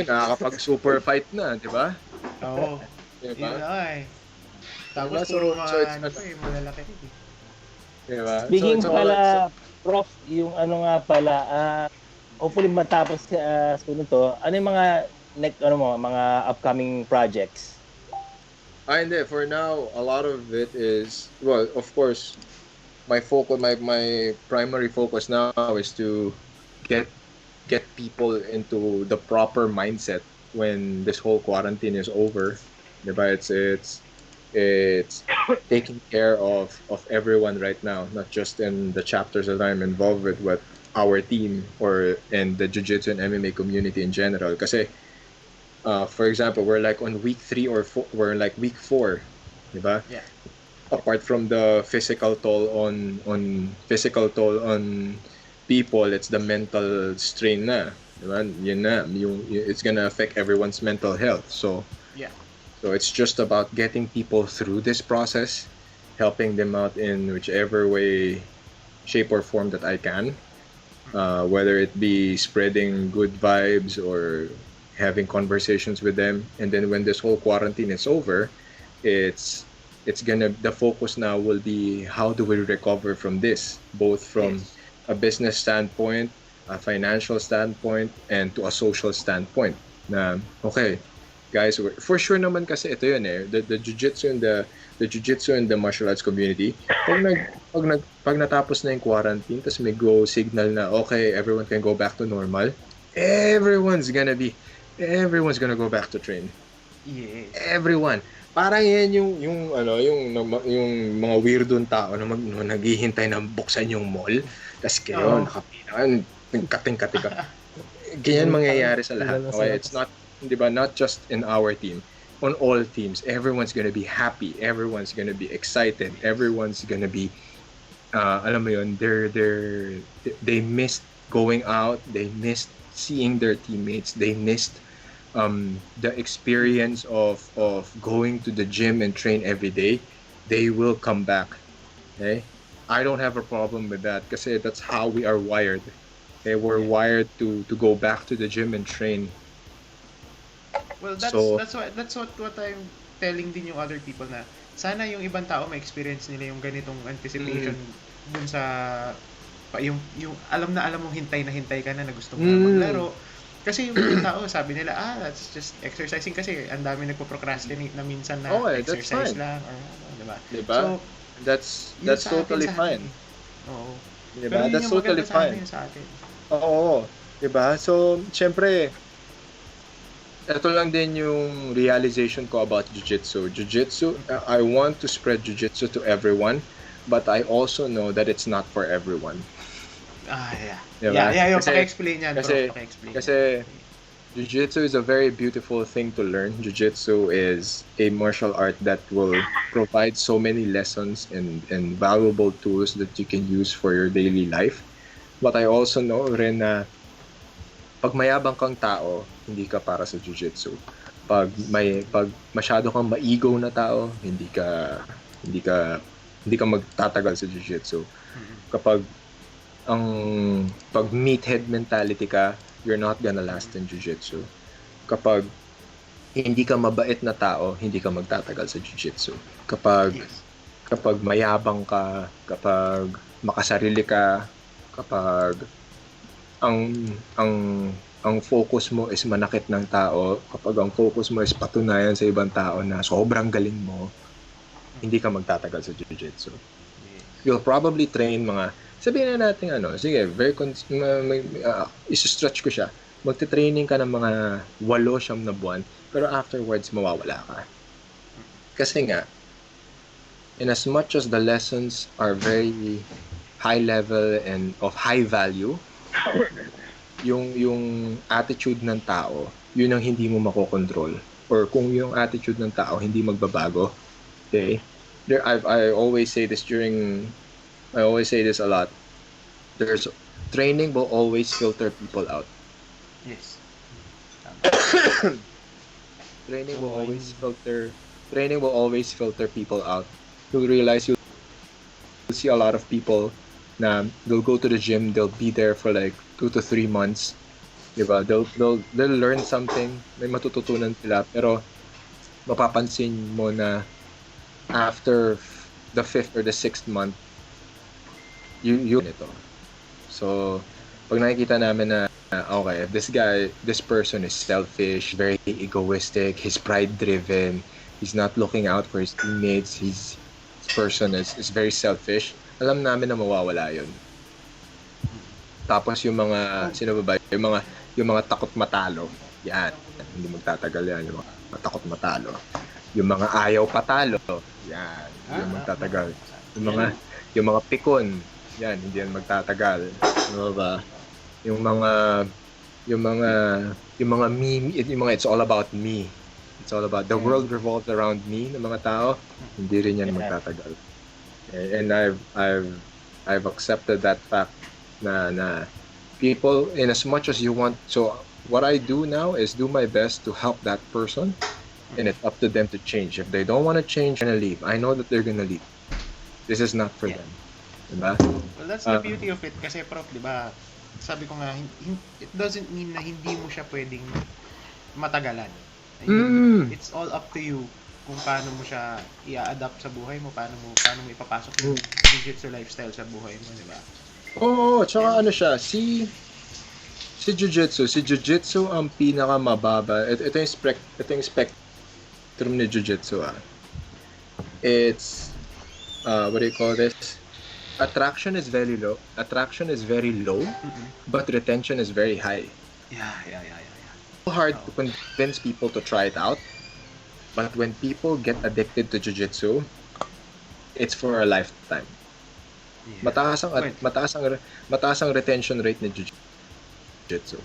nakakapag-super fight na, di ba? Oo. Diba? Tapos puro malalaki. Diba? Speaking pala, Prof, yung nga pala, hopefully matapos sunod to, ano yung mga mga upcoming projects? Hindi. For now, a lot of it is, well, of course, my primary focus now is to get people into the proper mindset when this whole quarantine is over. Diba? It's taking care of everyone right now, not just in the chapters that I'm involved with, but our team or and the jiu-jitsu and MMA community in general. Kasi, for example, we're like on week 3 or 4, we're like week 4, diba? Yeah. Apart from the physical toll on people, it's the mental strain na. Diba? Yun na, it's gonna affect everyone's mental health. So Yeah. so it's just about getting people through this process, helping them out in whichever way, shape or form that I can. Whether it be spreading good vibes or having conversations with them. And then when this whole quarantine is over, the focus now will be how do we recover from this, both from Yes. a business standpoint, a financial standpoint, and to a social standpoint. Na okay, guys, for sure naman kasi ito yun the jiu-jitsu and the martial arts community, pag natapos na yung quarantine, tapos may go signal na okay, everyone can go back to normal, everyone's gonna go back to train. Yes. Everyone. Parang yan yung mga weirdong tao na naghihintay na buksan yung mall, tapos kayo nakapila, nagkating-kating ka. Ganyan mangyayari sa lahat. Okay, it's not, diba, not just in our team. On all teams, everyone's gonna be happy, everyone's gonna be excited, everyone's gonna be alam mo yun, they missed going out, they missed seeing their teammates, they missed the experience of going to the gym and train every day. They will come back. Okay? I don't have a problem with that kasi that's how we are wired. Okay? We're wired to go back to the gym and train. Well, that's what I'm telling din yung other people na sana yung ibang tao ma-experience nila yung ganitong anticipation dun sa yung alam mong hintay na hintay ka na gusto mo na maglaro. Kasi yung ibang tao sabi nila, that's just exercising kasi ang dami nagpo-procrastinate na minsan na exercise lang or diba? So that's totally fine. Oo. Diba? Pero That's totally fine. Sa atin. Oo. Diba? So, syempre, ito lang din yung realization ko about jiu-jitsu. I want to spread jiu-jitsu to everyone, but I also know that it's not for everyone. Yeah. Diba? Yeah, yung Kasi- paki-explain yan, bro. kasi- Paki-explain. Kasi jiu-jitsu is a very beautiful thing to learn. Jiu-jitsu is a martial art that will provide so many lessons and valuable tools that you can use for your daily life. But I also know rin na pag mayabang kang tao, hindi ka para sa jiu-jitsu. Pag masyado kang maigo na tao, hindi ka magtatagal sa jiu-jitsu. Kapag pag meathead mentality ka, you're not gonna last in jiu-jitsu. Kapag hindi ka mabait na tao, hindi ka magtatagal sa jiu-jitsu. Kapag mayabang ka, kapag makasarili ka, kapag ang focus mo is manakit ng tao, kapag ang focus mo is patunayan sa ibang tao na sobrang galing mo, hindi ka magtatagal sa jiu-jitsu. You'll probably train sabihin na natin sige, isi-stretch ko siya. Magte-training ka ng mga 8-9 na buwan, pero afterwards mawawala ka. Kasi nga, in as much as the lessons are very high level and of high value, yung attitude ng tao, yun ang hindi mo makokontrol. Or kung yung attitude ng tao hindi magbabago, okay? I always say this a lot. Training will always filter people out. Yes. Training will always filter people out. You'll realize you'll see a lot of people na they'll go to the gym, they'll be there for like 2 to 3 months. Diba? They'll learn something, may matututunan sila, pero mapapansin mo na after the 5th or the 6th month, you ito. So, pag nakikita namin na okay, this person is selfish, very egoistic, he's pride-driven, he's not looking out for his teammates, this person is very selfish, alam namin na mawawala yun. Tapos yung mga, sino ba ba? Yung mga takot matalo. Yan. Hindi magtatagal yan. Yung mga takot matalo. Yung mga ayaw patalo. Yan. Yung magtatagal. Yung mga pikon. Yan. Hindi yan magtatagal. Ano ba? Yung mga me, yung mga it's all about me. It's all about the world revolves around me ng mga tao. Hindi rin yan magtatagal. And I've accepted that fact na people, in as much as you want, so what I do now is do my best to help that person, and it's up to them to change. If they don't want to change and leave, I know that they're gonna leave. This is not for them. Diba? Well, that's the beauty of it. Kasi Prof, di ba, sabi ko nga, it doesn't mean na hindi mo siya pwedeng matagalan. It's all up to you kung paano mo siya i-adapt sa buhay mo, paano mo ipapasok yung jiu-jitsu lifestyle sa buhay mo, di ba? Oo, tsaka ano siya, si jiu-jitsu ang pinakamababa. Ito yung spectrum ni jiu-jitsu. It's what do you call this? Attraction is very low, but retention is very high. Yeah. So hard to convince people to try it out. But when people get addicted to jiu-jitsu, it's for a lifetime. Yeah. Mataas ang retention rate ng jiu-jitsu.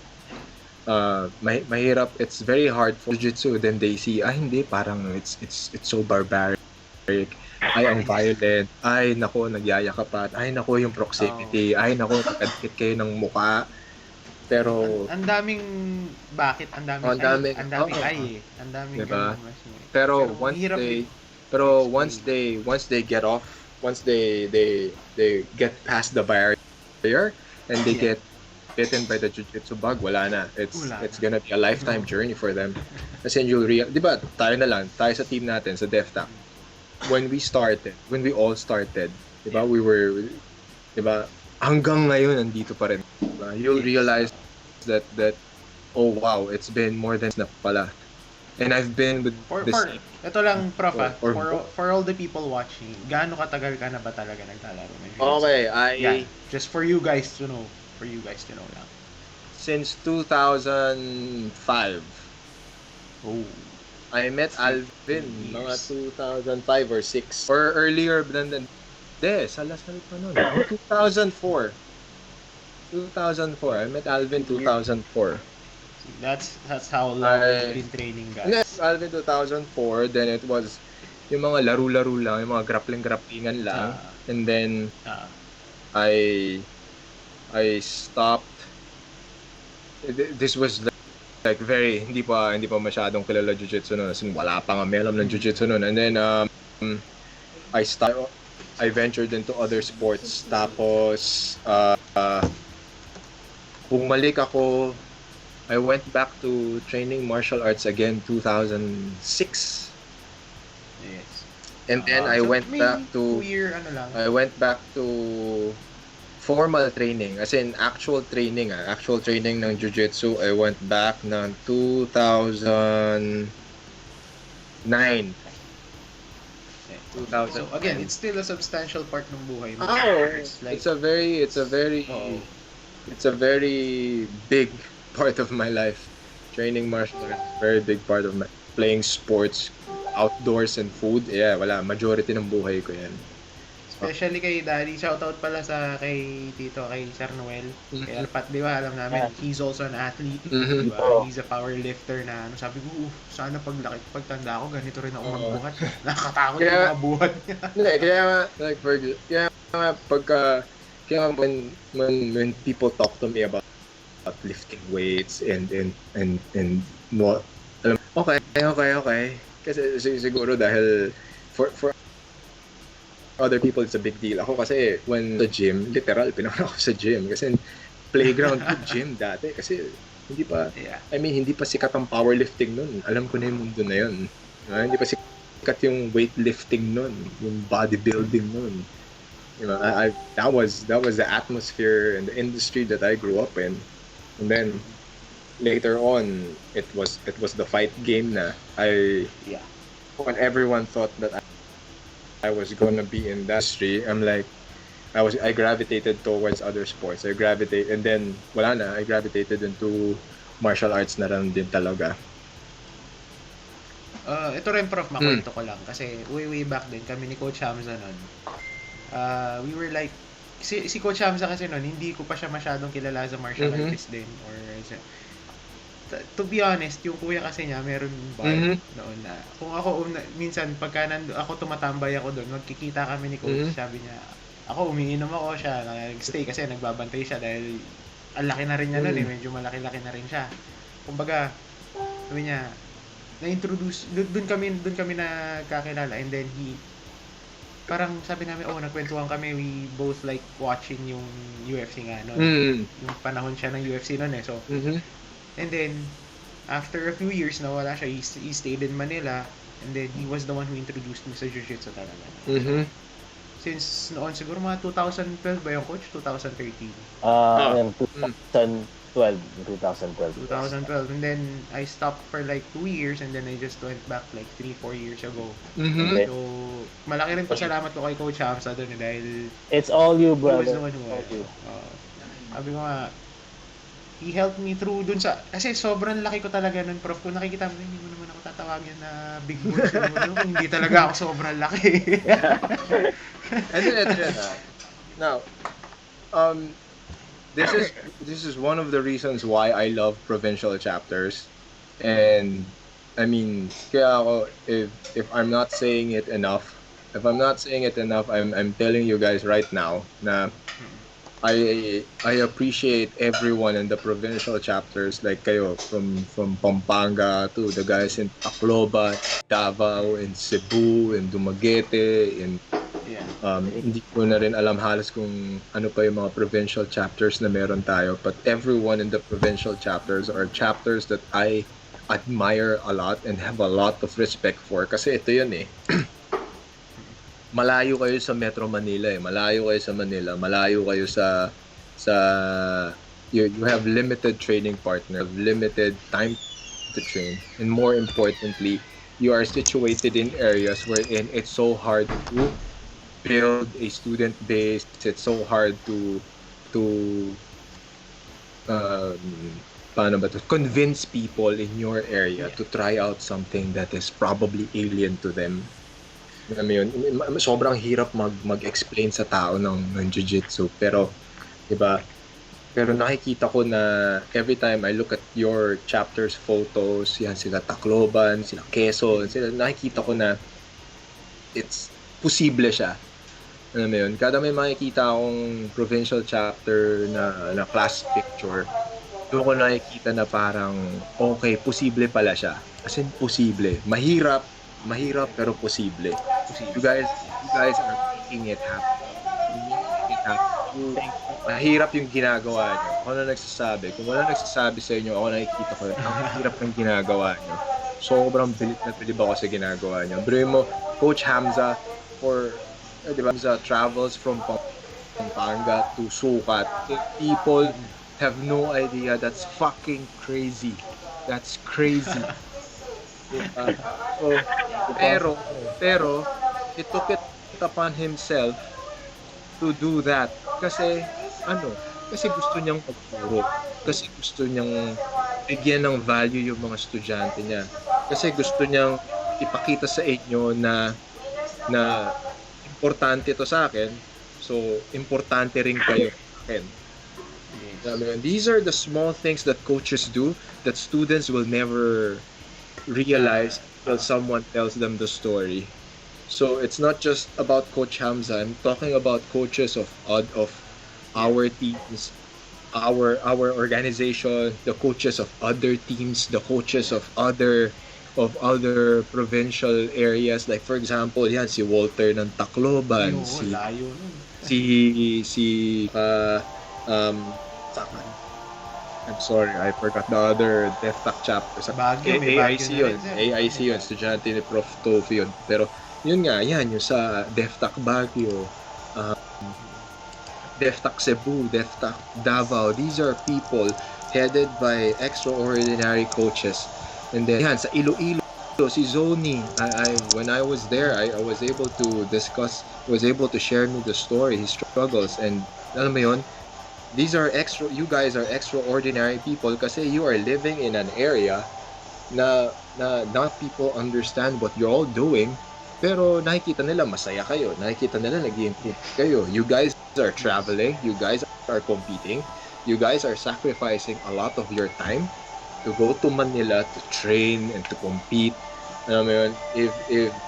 Mahirap, it's very hard for jiu-jitsu, then they see hindi, parang it's so barbaric. Ay, ang violent. Ay, nako, nagyayakapan. Ay, nako, yung proximity. Ay, nako, nagkadikit kayo ng muka. Pero ang daming ang daming diba? Pero once they get off, once they get past the barrier and they get bitten by the jiu-jitsu bug, wala na. It's gonna be a lifetime journey for them. Kasi you'll di ba, tayo sa team natin sa DefTac. When we all started, di ba, we were, di ba, hanggang ngayon nandito pa rin. You'll realize that oh wow, it's been more than na pala. And I've been with ito lang, Prof, for all the people watching, gaano katagal ka na ba talaga naglalaro ng jiu-jitsu? Okay, just for you guys to know lang. Since 2005. Oh. I met Alvin mga 2005 or 6 or earlier than salasal pa nun. 2004. I met Alvin 2004. That's how long you've been training, guys. Alvin 2004, then it was yung mga laro-laro lang, yung mga grappling-grapplingan lang. And then I stopped. This was like very hindi pa masyadong kilala jiu-jitsu noon. Wala pa nga may alam ng jiu-jitsu noon. And then I ventured into other sports. Tapos bumalik ako. I went back to training martial arts again 2006. Yes. And then I went back to formal training, as in actual training ng jiu-jitsu. I went back ng 2009. 2009. So again, it's still a substantial part ng buhay mo. It's a very big part of my life. Training martial arts, very big part of my playing sports, outdoors and food. Yeah, majority ng buhay ko yan. Especially kay Daddy, shoutout pala kay Sir Noel. Kay Alpat, di ba, alam namin, he's also an athlete. Diba? He's a power lifter na, sabi ko, sana pagtanda ko, ganito rin ako magbuhat. Nakakatakot yung mga buhat niya. When people talk to me about lifting weights and what, okay. Kasi siguro dahil for other people it's a big deal. Ako kasi when the gym, literal pinanganak ako sa gym kasi playground gym dati kasi hindi pa sikat ang powerlifting noon. Alam ko na yung mundo na yun. Hindi pa sikat yung weightlifting noon, yung bodybuilding noon. You know, that was the atmosphere and the industry that I grew up in. And then later on it was the fight game na when everyone thought that I was gonna be in that industry, I'm like, I gravitated towards other sports. And then wala na, I gravitated into martial arts na lang din talaga. Ito rin prof, makwento ko lang kasi way back din kami ni Coach Hamza nun. We were like si Coach Hamza kasi nun hindi ko pa siya masyadong kilala as a martial artist din or to be honest, yung kuya kasi niya meron bar noon na kung ako minsan pagka ako tumatambay ako doon, magkikita kami ni Coach, sabi niya ako umiinom ako, siya nag-stay kasi nagbabantay siya dahil ang laki na rin niya noon medyo malaki-laki na rin siya. Kumbaga, sabi niya na-introduce doon kami nakakilala and then parang sabi namin nagkwentuhan kami, we both like watching yung UFC nga noon. Yung panahon siya ng UFC noon so and then after a few years nawala siya, he stayed in Manila and then he was the one who introduced me sa jiu-jitsu talaga. Since noon siguro mga 2012 ba yung Coach? 2013? 2012 and then I stopped for like 2 years and then I just went back like 3-4 years ago. So malaki rin pasalamat ko kay Coach Hamza doon dahil it's all you, he brother. was the one who sabi ko nga, he helped me through dun sa kasi sobrang laki ko talaga nun, prof. Kung nakikita mo, hindi mo naman ako tatawagin na big boy kung hindi talaga ako sobrang laki. And then now this is one of the reasons why I love provincial chapters. And I mean, kaya ako, if I'm not saying it enough, I'm telling you guys right now na I appreciate everyone in the provincial chapters, like kayo from Pampanga to the guys in Tacloban, Davao, in Cebu, in Dumaguete, in hindi ko na rin alam halos kung ano pa yung mga provincial chapters na meron tayo, but everyone in the provincial chapters are chapters that I admire a lot and have a lot of respect for kasi ito yun malayo kayo sa Metro Manila malayo kayo sa Manila, malayo kayo sa you have limited training partner, limited time to train, and more importantly, you are situated in areas wherein it's so hard to build a student base, it's so hard to convince people in your area to try out something that is probably alien to them. Sobrang hirap mag-explain sa tao ng jiu-jitsu, pero diba, pero nakikita ko na every time I look at your chapters photos, yan sila Tacloban, sila Quezon, nakikita ko na it's posible siya. Alam mo yun, kada may makikita akong provincial chapter na class picture, doon ko nakikita na parang okay, posible pala siya. As in, posible. Mahirap pero posible. You guys are making it happen. Mahirap yung ginagawa nyo. Ako na nagsasabi. Kung wala nagsasabi sa inyo, ako nakikita ko na ang hirap ng ginagawa nyo. Sobrang bilit na bilib ako sa ginagawa nyo. Bro mo, Coach Hamza, Hamza travels from Pampanga to Sukat. People have no idea. That's fucking crazy. That's crazy. Pero he took it upon himself to do that kasi gusto niyang magturo, kasi gusto niyang bigyan ng value yung mga estudyante niya, kasi gusto niyang ipakita sa inyo na importante to sa akin, so importante rin kayo sa akin. These are the small things that coaches do that students will never realize until someone tells them the story. So it's not just about Coach Hamza. I'm talking about coaches of our teams, our organization, the coaches of other teams, the coaches of other provincial areas. Like for example, yan si Walter ng Tacloban, I'm sorry, I forgot the other DefTac chapter. AIC yun, estudyante ni Prof. Tofi yun. Pero yun nga, yan yung sa DefTac Baguio, DefTac Cebu, DefTac Davao. These are people headed by extraordinary coaches. And then yan, sa Iloilo, So si Zoni, when I was there, I was able to was able to share me the story, his struggles, and alam mo yun, you guys are extraordinary people kasi you are living in an area na not people understand what you're all doing, pero nakikita nila masaya kayo, nakikita nila nag-improve kayo. You guys are traveling, you guys are competing, you guys are sacrificing a lot of your time to go to Manila to train and to compete. Alam mo yun, if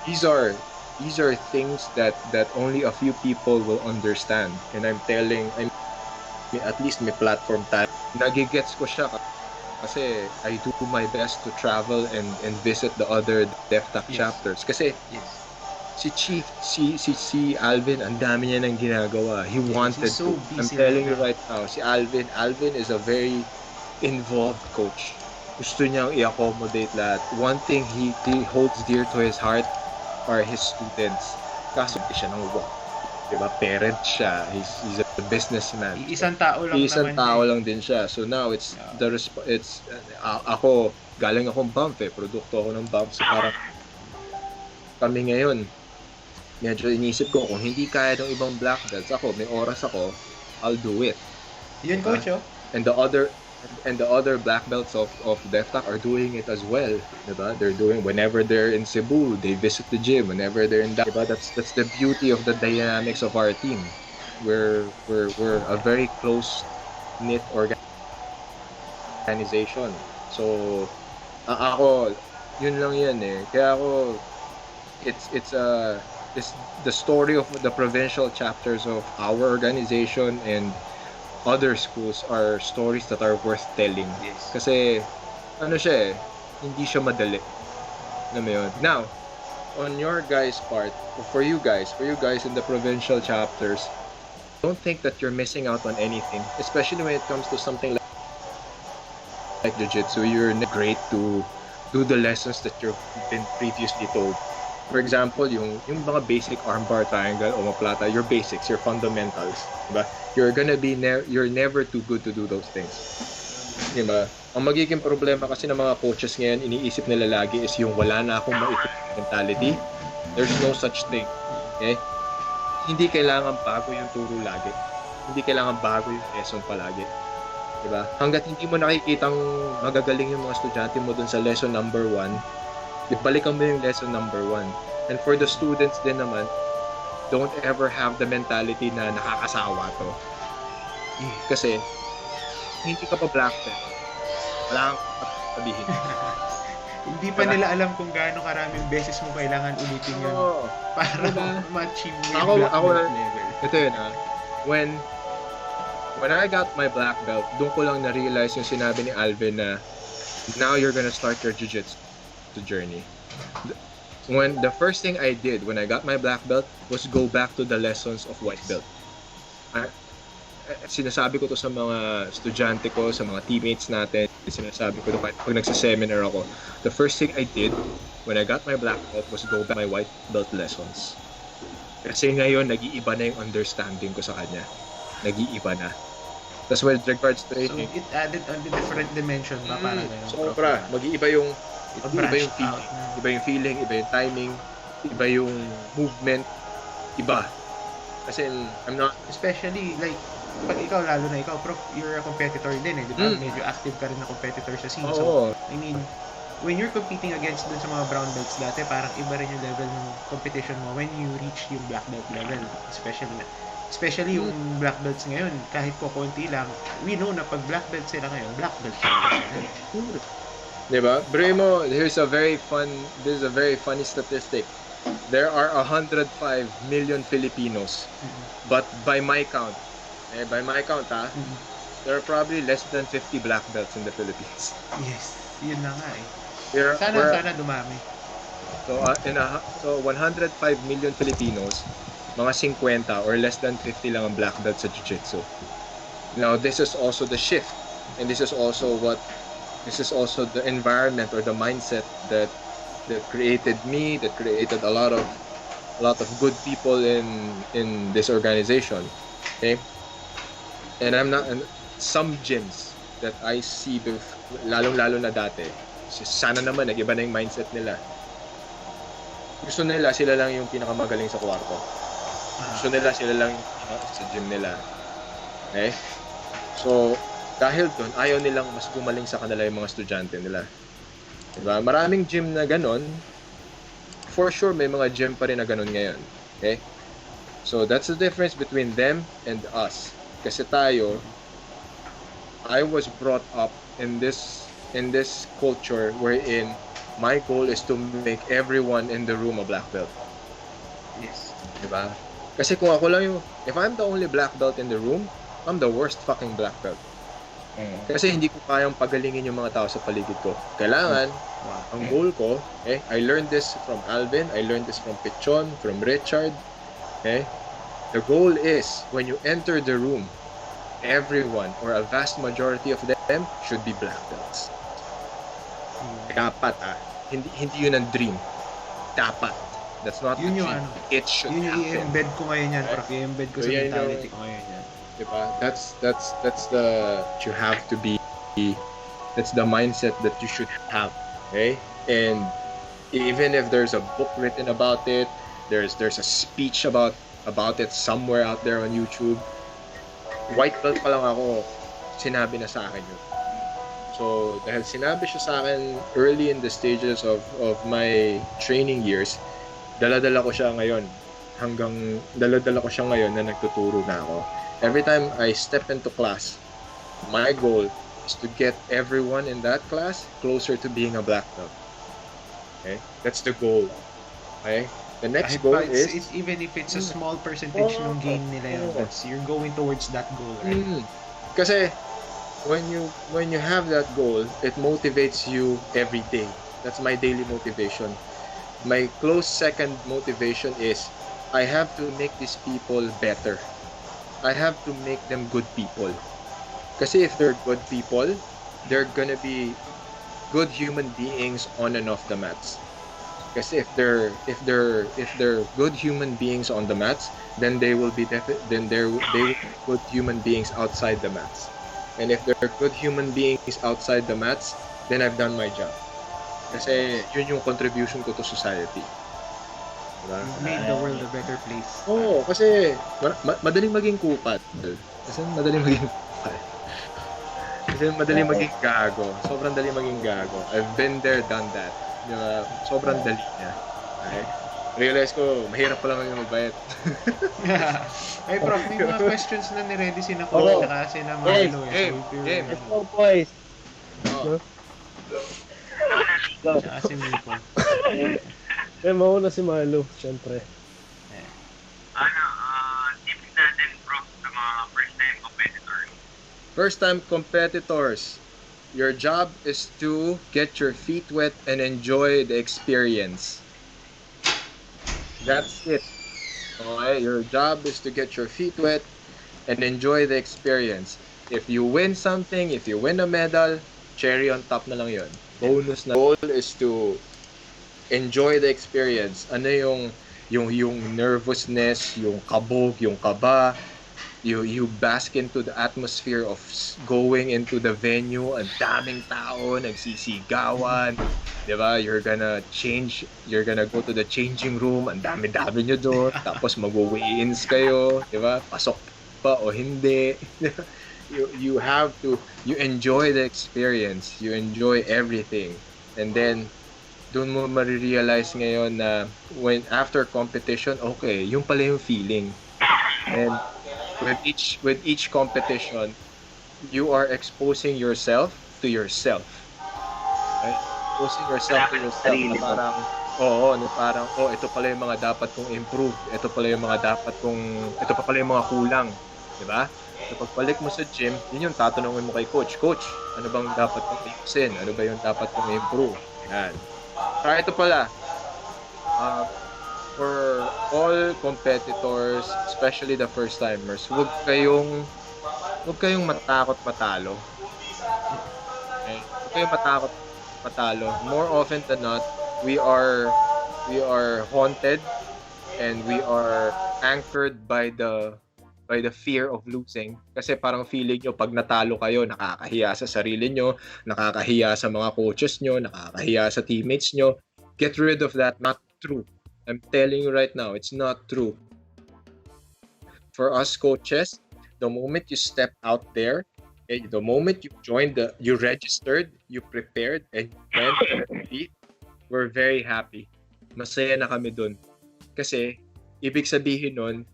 these are things that only a few people will understand, and at least may platform tayo. Nagigets ko siya kasi I do my best to travel and visit the other DefTech chapters kasi si Chief, si Alvin, ang dami niya nang ginagawa. He wanted so to. busy I'm telling you right right now, si Alvin is a very involved coach. Gusto niyang i-accommodate lahat. One thing he holds dear to his heart are his students. Kaso hindi siya nang walk. Diba? Parent siya. He's a businessman. Isang tao lang Isang naman. tao lang din siya. So now ako galing akong bump produkto ako ng bump. So parang kami ngayon medyo inisip ko kung hindi kaya ng ibang black belts, ako may oras ako, I'll do it. Yun, coach, oh. And the other black belts of DefTech are doing it as well, diba? They're doing whenever they're in Cebu, they visit the gym. Whenever they're in diba? That's the beauty of the dynamics of our team. We're a very close knit organization. So ako yun lang yan eh. Kaya ako it's the story of the provincial chapters of our organization and other schools are stories that are worth telling. Yes. Kasi, siya eh, hindi siya madali. Alam mo yun? Now, on your guys' part, for you guys in the provincial chapters, don't think that you're missing out on anything, especially when it comes to something like jiu-jitsu. You're great to do the lessons that you've been previously told. For example, yung mga basic armbar, triangle, omoplata, your basics, your fundamentals, diba? You're never too good to do those things. Diba? Ang magiging problema kasi ng mga coaches ngayon, iniisip nila lagi is yung wala na akong maikot mentality. There's no such thing. Okay? Hindi kailangan bago yung turo lagi. Hindi kailangan bago yung lesson palagi. Diba? Hanggat hindi mo nakikitang magagaling yung mga estudyante mo dun sa lesson number 1, balikan mo yung lesson number 1. And for the students din naman, don't ever have the mentality na nakakasawa to. Kasi, hindi ka pa black belt. Wala kang sabihin. Hindi pa nila alam kung gaano karaming beses mo kailangan ulitin yun para ma-achieve yung black belt level. Ito yun when I got my black belt, doon ko lang na-realize yung sinabi ni Alvin na now you're gonna start your jiu-jitsu journey. When the first thing I did when I got my black belt was go back to the lessons of white belt. Sinasabi ko to sa mga estudyante ko, sa mga teammates natin, sinasabi ko to pag nagsa-seminar ako. The first thing I did when I got my black belt was go back to my white belt lessons. Kasi ngayon, nag-iiba na yung understanding ko sa kanya. Nag-iiba na. That's with regards to training. So, it added on the different dimension ba? Parang ganun. Sobra. Mag-iiba yung feeling. Out. Iba yung feeling, iba yung timing, iba yung movement, iba. Kasi I'm not... Especially, like, pag ikaw, lalo na ikaw, prof, you're a competitor din eh, di ba? Medyo active ka rin na competitor sa scene. So, I mean, when you're competing against dun sa mga brown belts dati, parang iba rin yung level ng competition mo when you reach yung black belt level. Especially yung black belts ngayon, kahit po konti lang, we know na pag black belt sila ngayon, black belt sila. Diba? Bremo, this is a very funny statistic. There are 105 million Filipinos, but by my count, there are probably less than 50 black belts in the Philippines. Yes, yun na nga eh. Sana dumami. So 105 million Filipinos, mga 50 or less than 50 lang ang black belt sa jiu-jitsu. Now, this is also the shift, and this is also the environment or the mindset that created me, that created a lot of good people in this organization. Okay? And some gyms that I see lalong-lalo na dati, sana naman nag-iba na yung mindset nila. gusto nila sila lang yung pinakamagaling sa kwarto. Gusto nila sila lang yung sa gym nila. Okay? So, dahil doon, ayaw nilang mas gumaling sa kanila yung mga estudyante nila. Diba? Maraming gym na ganon. For sure, may mga gym pa rin na ganon ngayon. Okay? So, that's the difference between them and us. Kasi tayo, I was brought up in this culture wherein my goal is to make everyone in the room a black belt. Yes. Diba? Kasi kung ako lang yung, if I'm the only black belt in the room, I'm the worst fucking black belt. Kasi hindi ko kayang pagalingin yung mga tao sa paligid ko. Kailangan, ang goal ko, I learned this from Alvin, I learned this from Pichon, from Richard. Okay? The goal is, when you enter the room, everyone or a vast majority of them should be black belts. Dapat hindi yun ang dream. Dapat. That's not Yun the yung dream. It should Yun yung happen. i-embed ko ngayon yan, prof. I-embed ko sa Yan mentality ko ngayon yan. Diba? That's the you have to be. That's the mindset that you should have. Okay? And even if there's a book written about it, there's a speech about it somewhere out there on YouTube. White belt pa lang ako, sinabi na sa akin yun. So, dahil sinabi siya sa akin early in the stages of my training years, dala-dala ko siya ngayon na nagtuturo na ako. Every time I step into class, my goal is to get everyone in that class closer to being a black belt. Okay? That's the goal. Okay? The next goal is even if it's a small percentage ng gain nila yun, you're going towards that goal, right? Kasi when you have that goal, it motivates you every day. That's my daily motivation. My close second motivation is I have to make these people better. I have to make them good people. Kasi if they're good people, they're gonna be good human beings on and off the mats. Kasi if they're good human beings on the mats, then they will be good human beings outside the mats. And if they're good human beings outside the mats, then I've done my job. Kasi yun yung contribution ko to society. Diba? You've made the world a better place. Oo, kasi madaling maging kupat. Kasi madaling maging kupat. Kasi madaling maging gago. Sobrang daling maging gago. I've been there, done that. Sobrang dali niya. Okay? Realize ko, mahirap pala maging mabait. Ay, prof, may mga questions na ni-ready si Nicole at si na Marlo. Game. Let's go, boys. Tsaka si Miko. Eh, mauna si Marlo, syempre. Tips natin, prof, sa mga first-time competitors. First-time competitors, your job is to get your feet wet and enjoy the experience. That's it. Okay, your job is to get your feet wet and enjoy the experience. If you win something, if you win a medal, cherry on top na lang yun. Bonus na. Goal is to enjoy the experience. Ano yung nervousness, yung kabog, yung kaba, you bask into the atmosphere of going into the venue, ang daming tao, nagsisigawan, diba? You're gonna go to the changing room, ang dami-dami nyo doon, tapos mag-weigh-ins kayo, diba? Pasok pa o hindi. You enjoy the experience, you enjoy everything, and then doon mo marirealize ngayon na when after competition, okay, yung pala yung feeling. And with each competition, you are exposing yourself to yourself. Right? Exposing yourself to yourself na parang, ito pala yung mga dapat kong improve. Ito pa pala yung mga kulang. Diba? So pagbalik mo sa gym, yun yung tatanungin mo kay coach. Coach, ano bang dapat kong ayusin? Ano ba yung dapat kong improve? Yan. Ito pala. For all competitors, especially the first timers, huwag kayong matakot matalo. Okay? Huwag kayong matakot matalo. More often than not, we are haunted and we are anchored by the fear of losing. Kasi parang feeling nyo pag natalo kayo, nakakahiya sa sarili nyo, nakakahiya sa mga coaches nyo, nakakahiya sa teammates nyo. Get rid of that. Not true. I'm telling you right now, it's not true. For us coaches, the moment you step out there, the moment you registered, you prepared, and you went to compete, we're very happy. Masaya na kami dun. Kasi, ibig sabihin nun,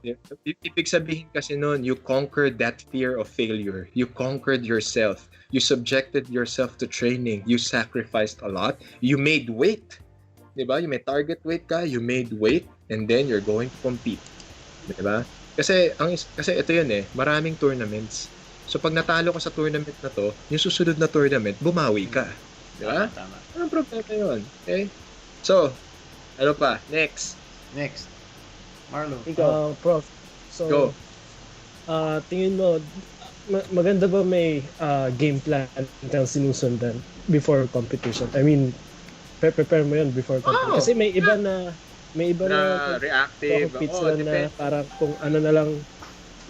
you conquered that fear of failure. You conquered yourself. You subjected yourself to training. You sacrificed a lot. You made weight. Diba? You may target weight ka, you made weight, and then you're going to compete. Diba? Kasi ito yun maraming tournaments. So pag natalo ka sa tournament na to, yung susunod na tournament, bumawi ka. Diba? Tama. Anong problema yun? Okay? So, ano pa? Next. Marlo. Ikaw. Prof, so, Go. tingin mo, maganda ba may game plan kang sinusundan before competition? I mean, prepare mo yun before competition. Kasi may iba na reactive. sila na parang kung ano na lang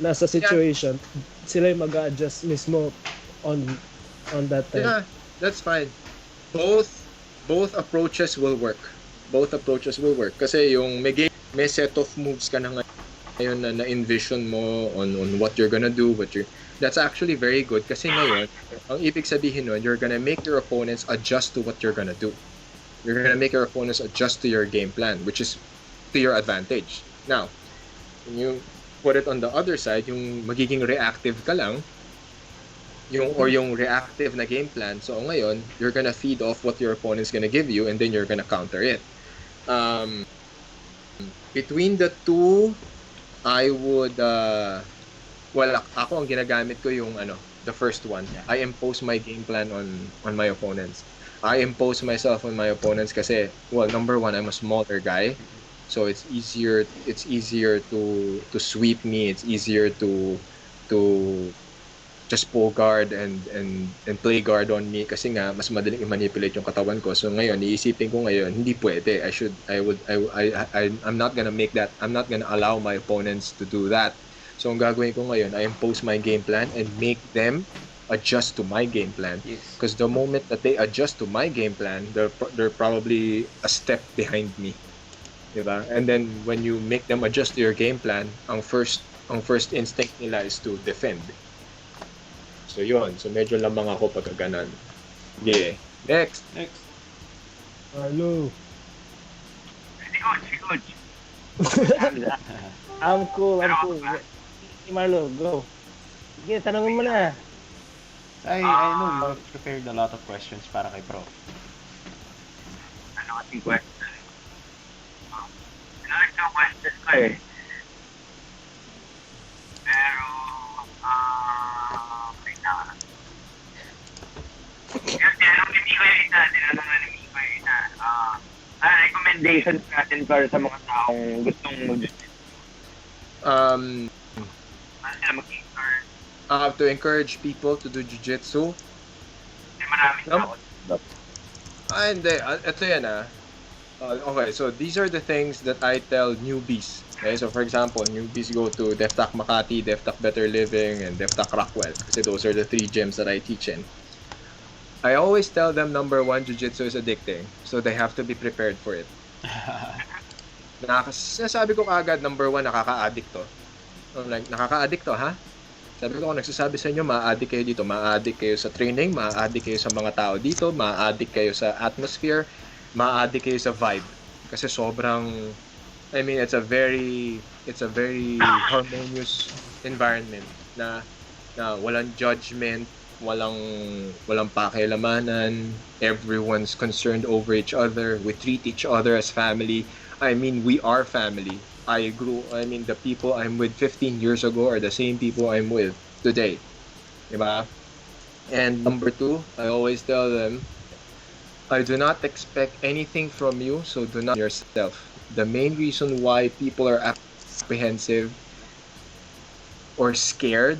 nasa situation, sila yung mag-adjust mismo on that time. Yeah, that's fine. Both approaches will work. Kasi yung may set of moves ka na ngayon na na-envision mo on what you're gonna do, that's actually very good kasi ngayon, ang ibig sabihin nun, you're gonna make your opponents adjust to what you're gonna do. You're gonna make your opponents adjust to your game plan, which is to your advantage. Now, when you put it on the other side, yung magiging reactive ka lang, yung reactive na game plan, so ngayon, you're gonna feed off what your opponent's gonna give you and then you're gonna counter it. Between the two, I would ako ang ginagamit ko yung the first one. I impose my game plan on my opponents. I impose myself on my opponents kasi number one, I'm a smaller guy. So it's easier to sweep me. It's easier to just pull guard and play guard on me kasi nga mas madaling i-manipulate yung katawan ko. So ngayon, iisipin ko ngayon, hindi pwede. I'm not gonna make that. I'm not gonna allow my opponents to do that. So ang gagawin ko ngayon, I impose my game plan and make them adjust to my game plan. Because the moment that they adjust to my game plan, they're probably a step behind me. Diba? And then when you make them adjust to your game plan, ang first instinct nila is to defend. So yun, so medyo lamang ako pagka ganan. Yeah. Next. Hello. Si Coach. I'm cool. Si Marlo, go. Sige, tanongin mo na. I know you prepared a lot of questions para kay Prof. Ano kasing question? Ano yung question ko Pero, recommendations natin para sa mga taong gustong ano sila mag-start? To encourage people to do jiu-jitsu. Maraming tao. Hindi. Ito yan okay, so these are the things that I tell newbies. Okay, so for example, newbies go to DefTac Makati, DefTac Better Living, and DefTac Rockwell. Kasi those are the 3 gyms that I teach in. I always tell them, number 1, jiu-jitsu is addicting. So they have to be prepared for it. Sinasabi ko kaagad, number 1, nakaka-addict to. I'm like, nakaka-addict to, ha? Sabi ko, kung nagsasabi sa inyo, ma-addict kayo dito. Ma-addict kayo sa training, ma-addict kayo sa mga tao dito, ma-addict kayo sa atmosphere, ma-addict kayo sa vibe. Kasi sobrang, it's a very harmonious environment na walang judgment, walang pakialamanan, everyone's concerned over each other, we treat each other as family. We are family. The people I'm with 15 years ago are the same people I'm with today. Diba? And number 2, I always tell them, I do not expect anything from you, so do not yourself. The main reason why people are apprehensive or scared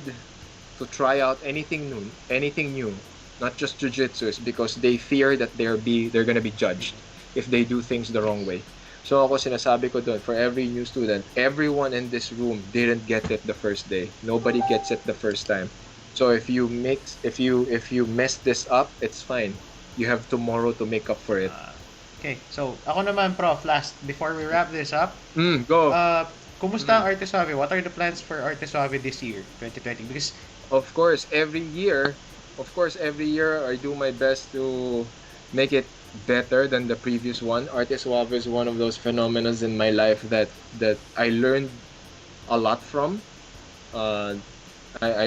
to try out anything new, not just jiu-jitsu, is because they fear that they're gonna be judged if they do things the wrong way. So ako sinasabi ko doon, for every new student, everyone in this room didn't get it the first day. Nobody gets it the first time. So if you mess this up, it's fine. You have tomorrow to make up for it. Okay, so ako naman, Prof, last, before we wrap this up, Go. kumusta ang Arte Suave? What are the plans for Arte Suave this year, 2020? Because, Of course, every year I do my best to make it better than the previous one. Artist Suave is one of those phenomena in my life that I learned a lot from. I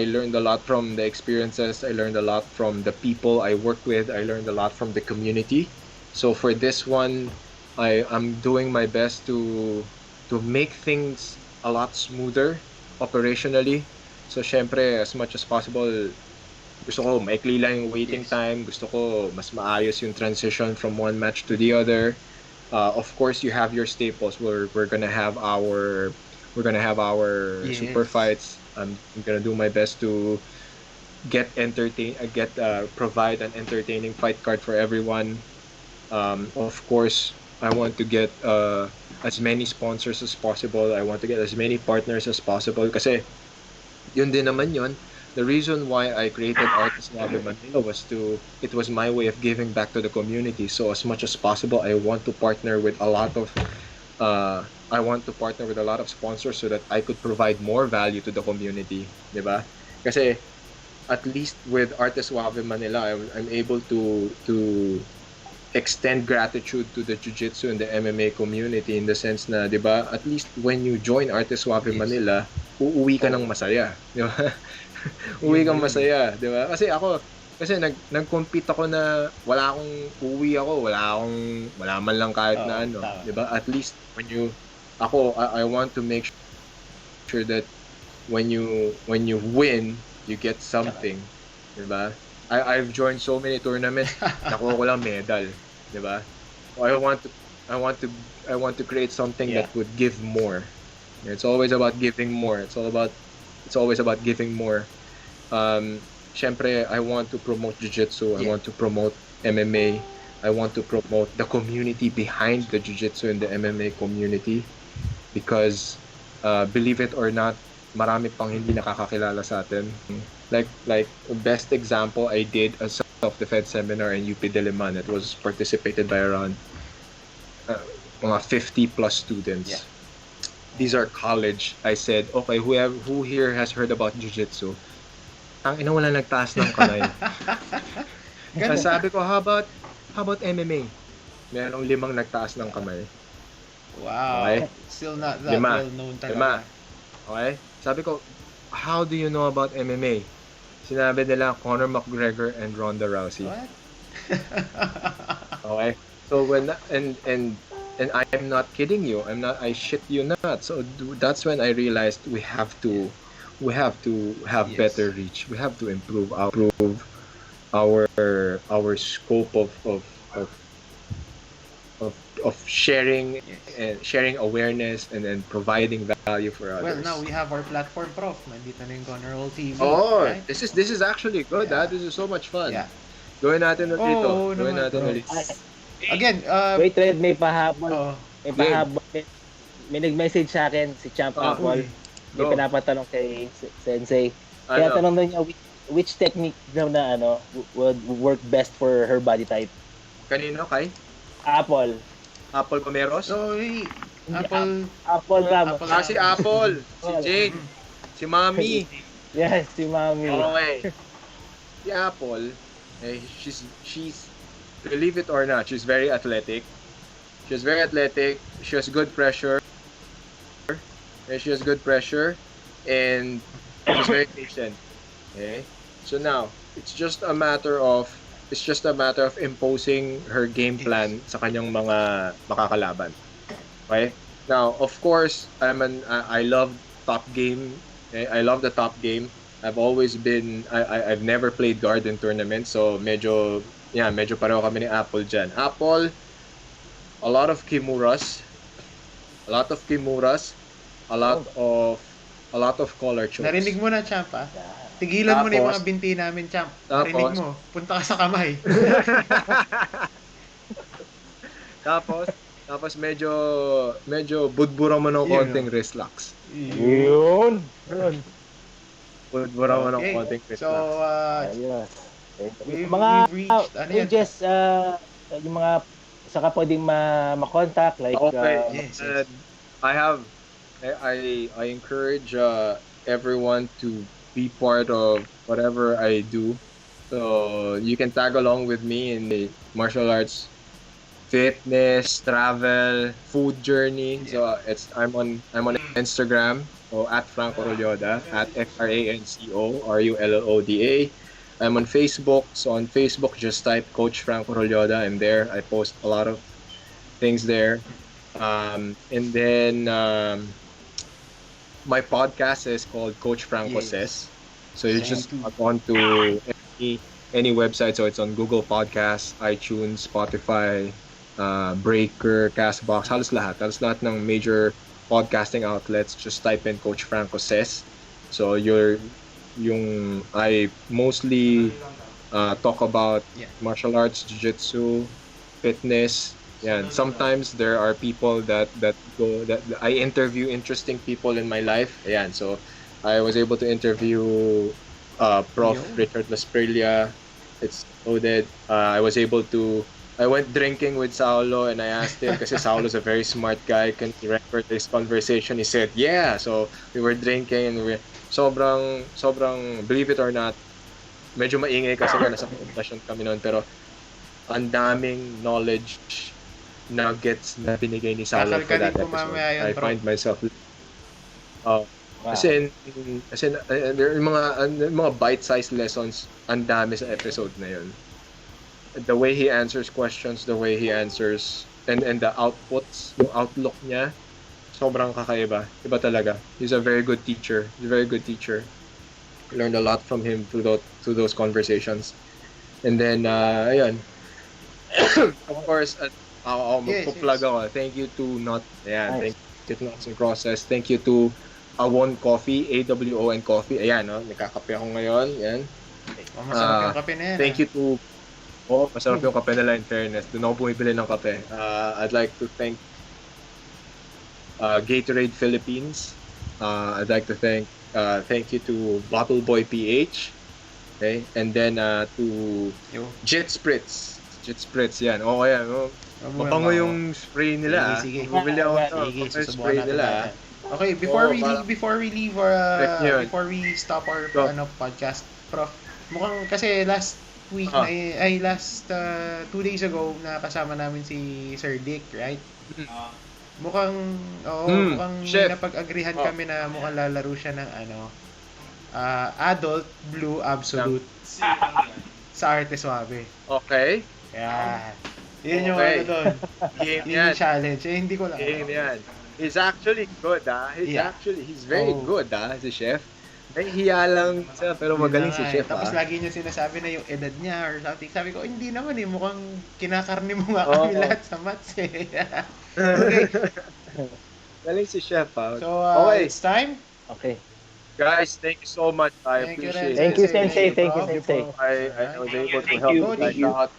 learned a lot from the experiences. I learned a lot from the people I work with. I learned a lot from the community. So for this one, I'm doing my best to make things a lot smoother operationally. So syempre, as much as possible, gusto ko maikli lang yung waiting time. Gusto ko mas maayos yung transition from one match to the other. Of course, you have your staples. We're gonna have our super fights. I'm gonna do my best to provide an entertaining fight card for everyone. Of course, I want to get as many sponsors as possible. I want to get as many partners as possible kasi yun din naman yun. The reason why I created Artist Lobby Manila it was my way of giving back to the community. So as much as possible, I want to partner with a lot of sponsors so that I could provide more value to the community, 'di ba? Kasi at least with Artist Suave Manila, I'm able to extend gratitude to the jiu-jitsu and the MMA community in the sense na, 'di ba? At least when you join Artist Suave Manila, uuwi ka ng masaya, 'di ba? Uwi kang masaya, 'di ba? Kasi nag-compete ako na wala man lang kahit na ano, 'di ba? At least I want to make sure that when you win, you get something, 'di ba? I've joined so many tournaments, nakuha ko lang medal, 'di ba? I want to create something that would give more. It's always about giving more. It's always about giving more. Syempre, I want to promote jiu-jitsu. I want to promote MMA. I want to promote the community behind the jiu-jitsu and the MMA community because believe it or not, marami pang hindi nakakakilala sa atin. Like best example, I did a self-defense seminar in UP Diliman. It was participated by around mga 50 plus students. Yeah. These are college. I said, okay, who here has heard about jiu-jitsu? Ang ina wala nagtaas ng kamay. Sabi ko, how about MMA? Merong 5 nagtaas ng kamay. Wow. Okay? Still not that well known talaga. Okay? Sabi ko, how do you know about MMA? Sinabi nila Conor McGregor and Ronda Rousey. What? Okay? So and I am not kidding you. I shit you not. So that's when I realized we have to have better reach. We have to improve our scope of sharing and sharing awareness and then providing value for Well, others. now we have our platform, Prof. Nandito na yung GonnaRollTV. Oh, right? this is actually good. This is so much fun. Yeah. Gawin natin ulit ito. Gawin naman, natin bro. ulit. Again, Wait, Red, may pahabol. oh, May pahabol. May nag-message sa akin, si Champ Apple. May Go. pinapatanong kay Sensei. Ano? Kaya tanong daw niya, which technique daw na would work best for her body type? Kanino kay? Apple. Apple Pomeros? so, Apple Ramos. Si Apple, si Jane, si Mami. Yes, si Mami. Okay. Si Apple, she's believe it or not, she's very athletic. She has good pressure. And she's very patient. Okay? So now, it's just a matter of imposing her game plan sa kanyang mga makakalaban. Okay? Now, of course, I love top game. Okay? I love the top game. I've never played guard in tournaments, so medyo pareho kami ni Apple dyan. Apple, a lot of kimuras, a lot of collar chokes. narinig mo na, Champ, ah. Tigilan mo na yung mga binti namin, Champ. Narinig mo. Punta ka sa kamay. Tapos medyo budbura mo ng konting wrist locks. Yun. Budbura mo ng Okay. konting wrist So, locks. Yes. we've Mga reached, ano yan? pages, yung mga saka pwedeng ma-contact like Okay. Yes, And I encourage everyone to be part of whatever I do. So you can tag along with me in the martial arts, fitness, travel, food journey. So I'm on Instagram, so at Franco Rolloda, at FrancoRulloda. I'm on Facebook. So on Facebook, just type Coach Franco Rolloda. I'm there. I post a lot of things there. And then my podcast is called Coach Franco Yes. Says. So you Thank just you. log on to any website. So it's on Google Podcasts, iTunes, Spotify, Breaker, Castbox, halos lahat ng major podcasting outlets. Just type in Coach Franco Says. So I mostly talk about Yeah. martial arts, jiu-jitsu, fitness. Yeah, sometimes there are people that I interview interesting people in my life. Yeah, so I was able to interview Prof. Yo. Richard Lasprilla. It's loaded. I went drinking with Saulo and I asked him kasi Saulo's a very smart guy. Can you record this conversation? He said, yeah. So we were drinking and sobrang believe it or not, medyo maingay kasi nga nasa session kami noon pero ang daming knowledge nuggets na binigay ni Saulo for that Kakalkalin ko episode. mamaya yun, I bro. find myself wow. Kasi there are mga bite-sized lessons ang dami sa episode na yun. The way he answers questions, the way he answers and the outputs, yung outlook niya, sobrang kakaiba. Iba talaga. He's a very good teacher. I learned a lot from him through those conversations. And then ayun. Of course, magpo-plug ako. Thank you to thank you to Knots and Crosses. Thank you to Awon Coffee, AWON Coffee. Ayan, no, nakakape ako ngayon. Yan. Masarap yung kape na yan. Thank you to masarap yung kape nila in fairness. Doon ako bumibili ng kape. I'd like to thank Gatorade Philippines. I'd like to thank you to Bottle Boy PH. Okay? And then to Jet Spritz, yan. Yan. Mabango yung spray nila. Sige. Bumili ako Sige, ng susubukan spray natin nila. yan. Okay, before we leave before we stop our podcast, Prof, mukhang kasi last week last 2 days ago nakasama namin si Sir Dick, right? Mukhang chef. may napag-agrihan kami na mukhang lalaro siya ng adult blue absolute sa Arte Suave. Okay. Yan. Yun yung Okay. doon. Game Yung yan. challenge. Hindi ko lang. Game yan. He's actually good, He's very good, si chef. Nahihiya lang siya, pero magaling si chef, Tapos lagi niya sinasabi na yung edad niya or something. Sabi ko, hindi naman mukhang kinakarni mo nga kami lahat sa maths eh. Okay. Galing si chef, So, okay. it's time. Okay. Guys, thank you so much. I Thank you, appreciate Thank you, it. Sensei. Thank you, Prof. Sensei. I was able to Thank help you. you guys out.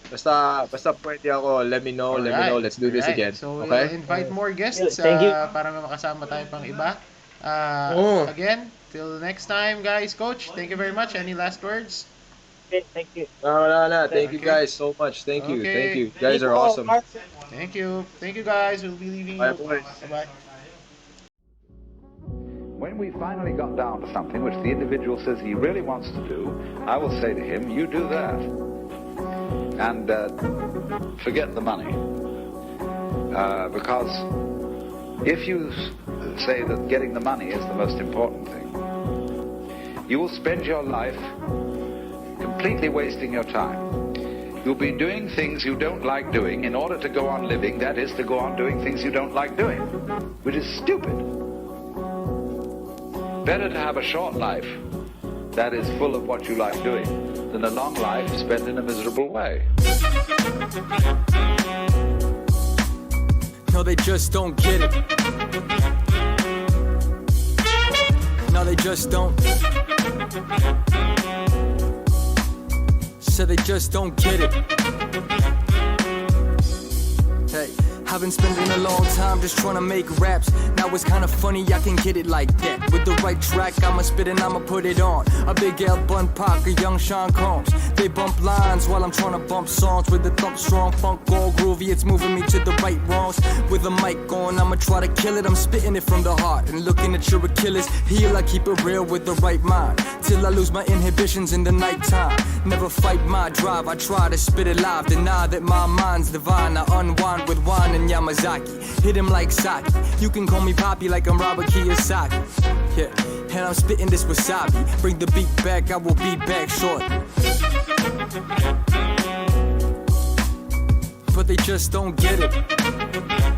Basta pwede ako, let me know. Let's do this again. So, Okay? we'll invite more guests Thank you. para makasama tayo pang iba. Again, till next time, guys. Coach, thank you very much. Any last words? Okay, thank you. No. Thank you Okay. guys so much. Thank you. Okay. You guys are awesome. Thank you, guys. We'll be leaving Bye, you. boys. Bye-bye. When we finally got down to something which the individual says he really wants to do, I will say to him, you do that. And forget the money. Because if you say that getting the money is the most important thing, you will spend your life completely wasting your time. You'll be doing things you don't like doing in order to go on living, that is, to go on doing things you don't like doing, which is stupid. Better to have a short life that is full of what you like doing than a long life spent in a miserable way. No, they just don't get it. No, they just don't. So they just don't get it. Hey, I've been spending a long time just trying to make raps. Now it's kinda funny, I can get it like that. With the right track, I'ma spit and I'ma put it on. A big L Bun Parker, young Sean Combs. They bump lines while I'm trying to bump songs. With the thump strong, funk all groovy, it's moving me to the right wrongs. With a mic on, I'ma try to kill it. I'm spitting it from the heart and looking at your Achilles heel. I keep it real with the right mind till I lose my inhibitions in the nighttime. Never fight my drive, I try to spit it live. Deny that my mind's divine. I unwind with wine and Yamazaki. Hit him like Saki. You can call me Poppy like I'm Robert Kiyosaki. Yeah, and I'm spitting this wasabi. Bring the beat back, I will be back short. But they just don't get it.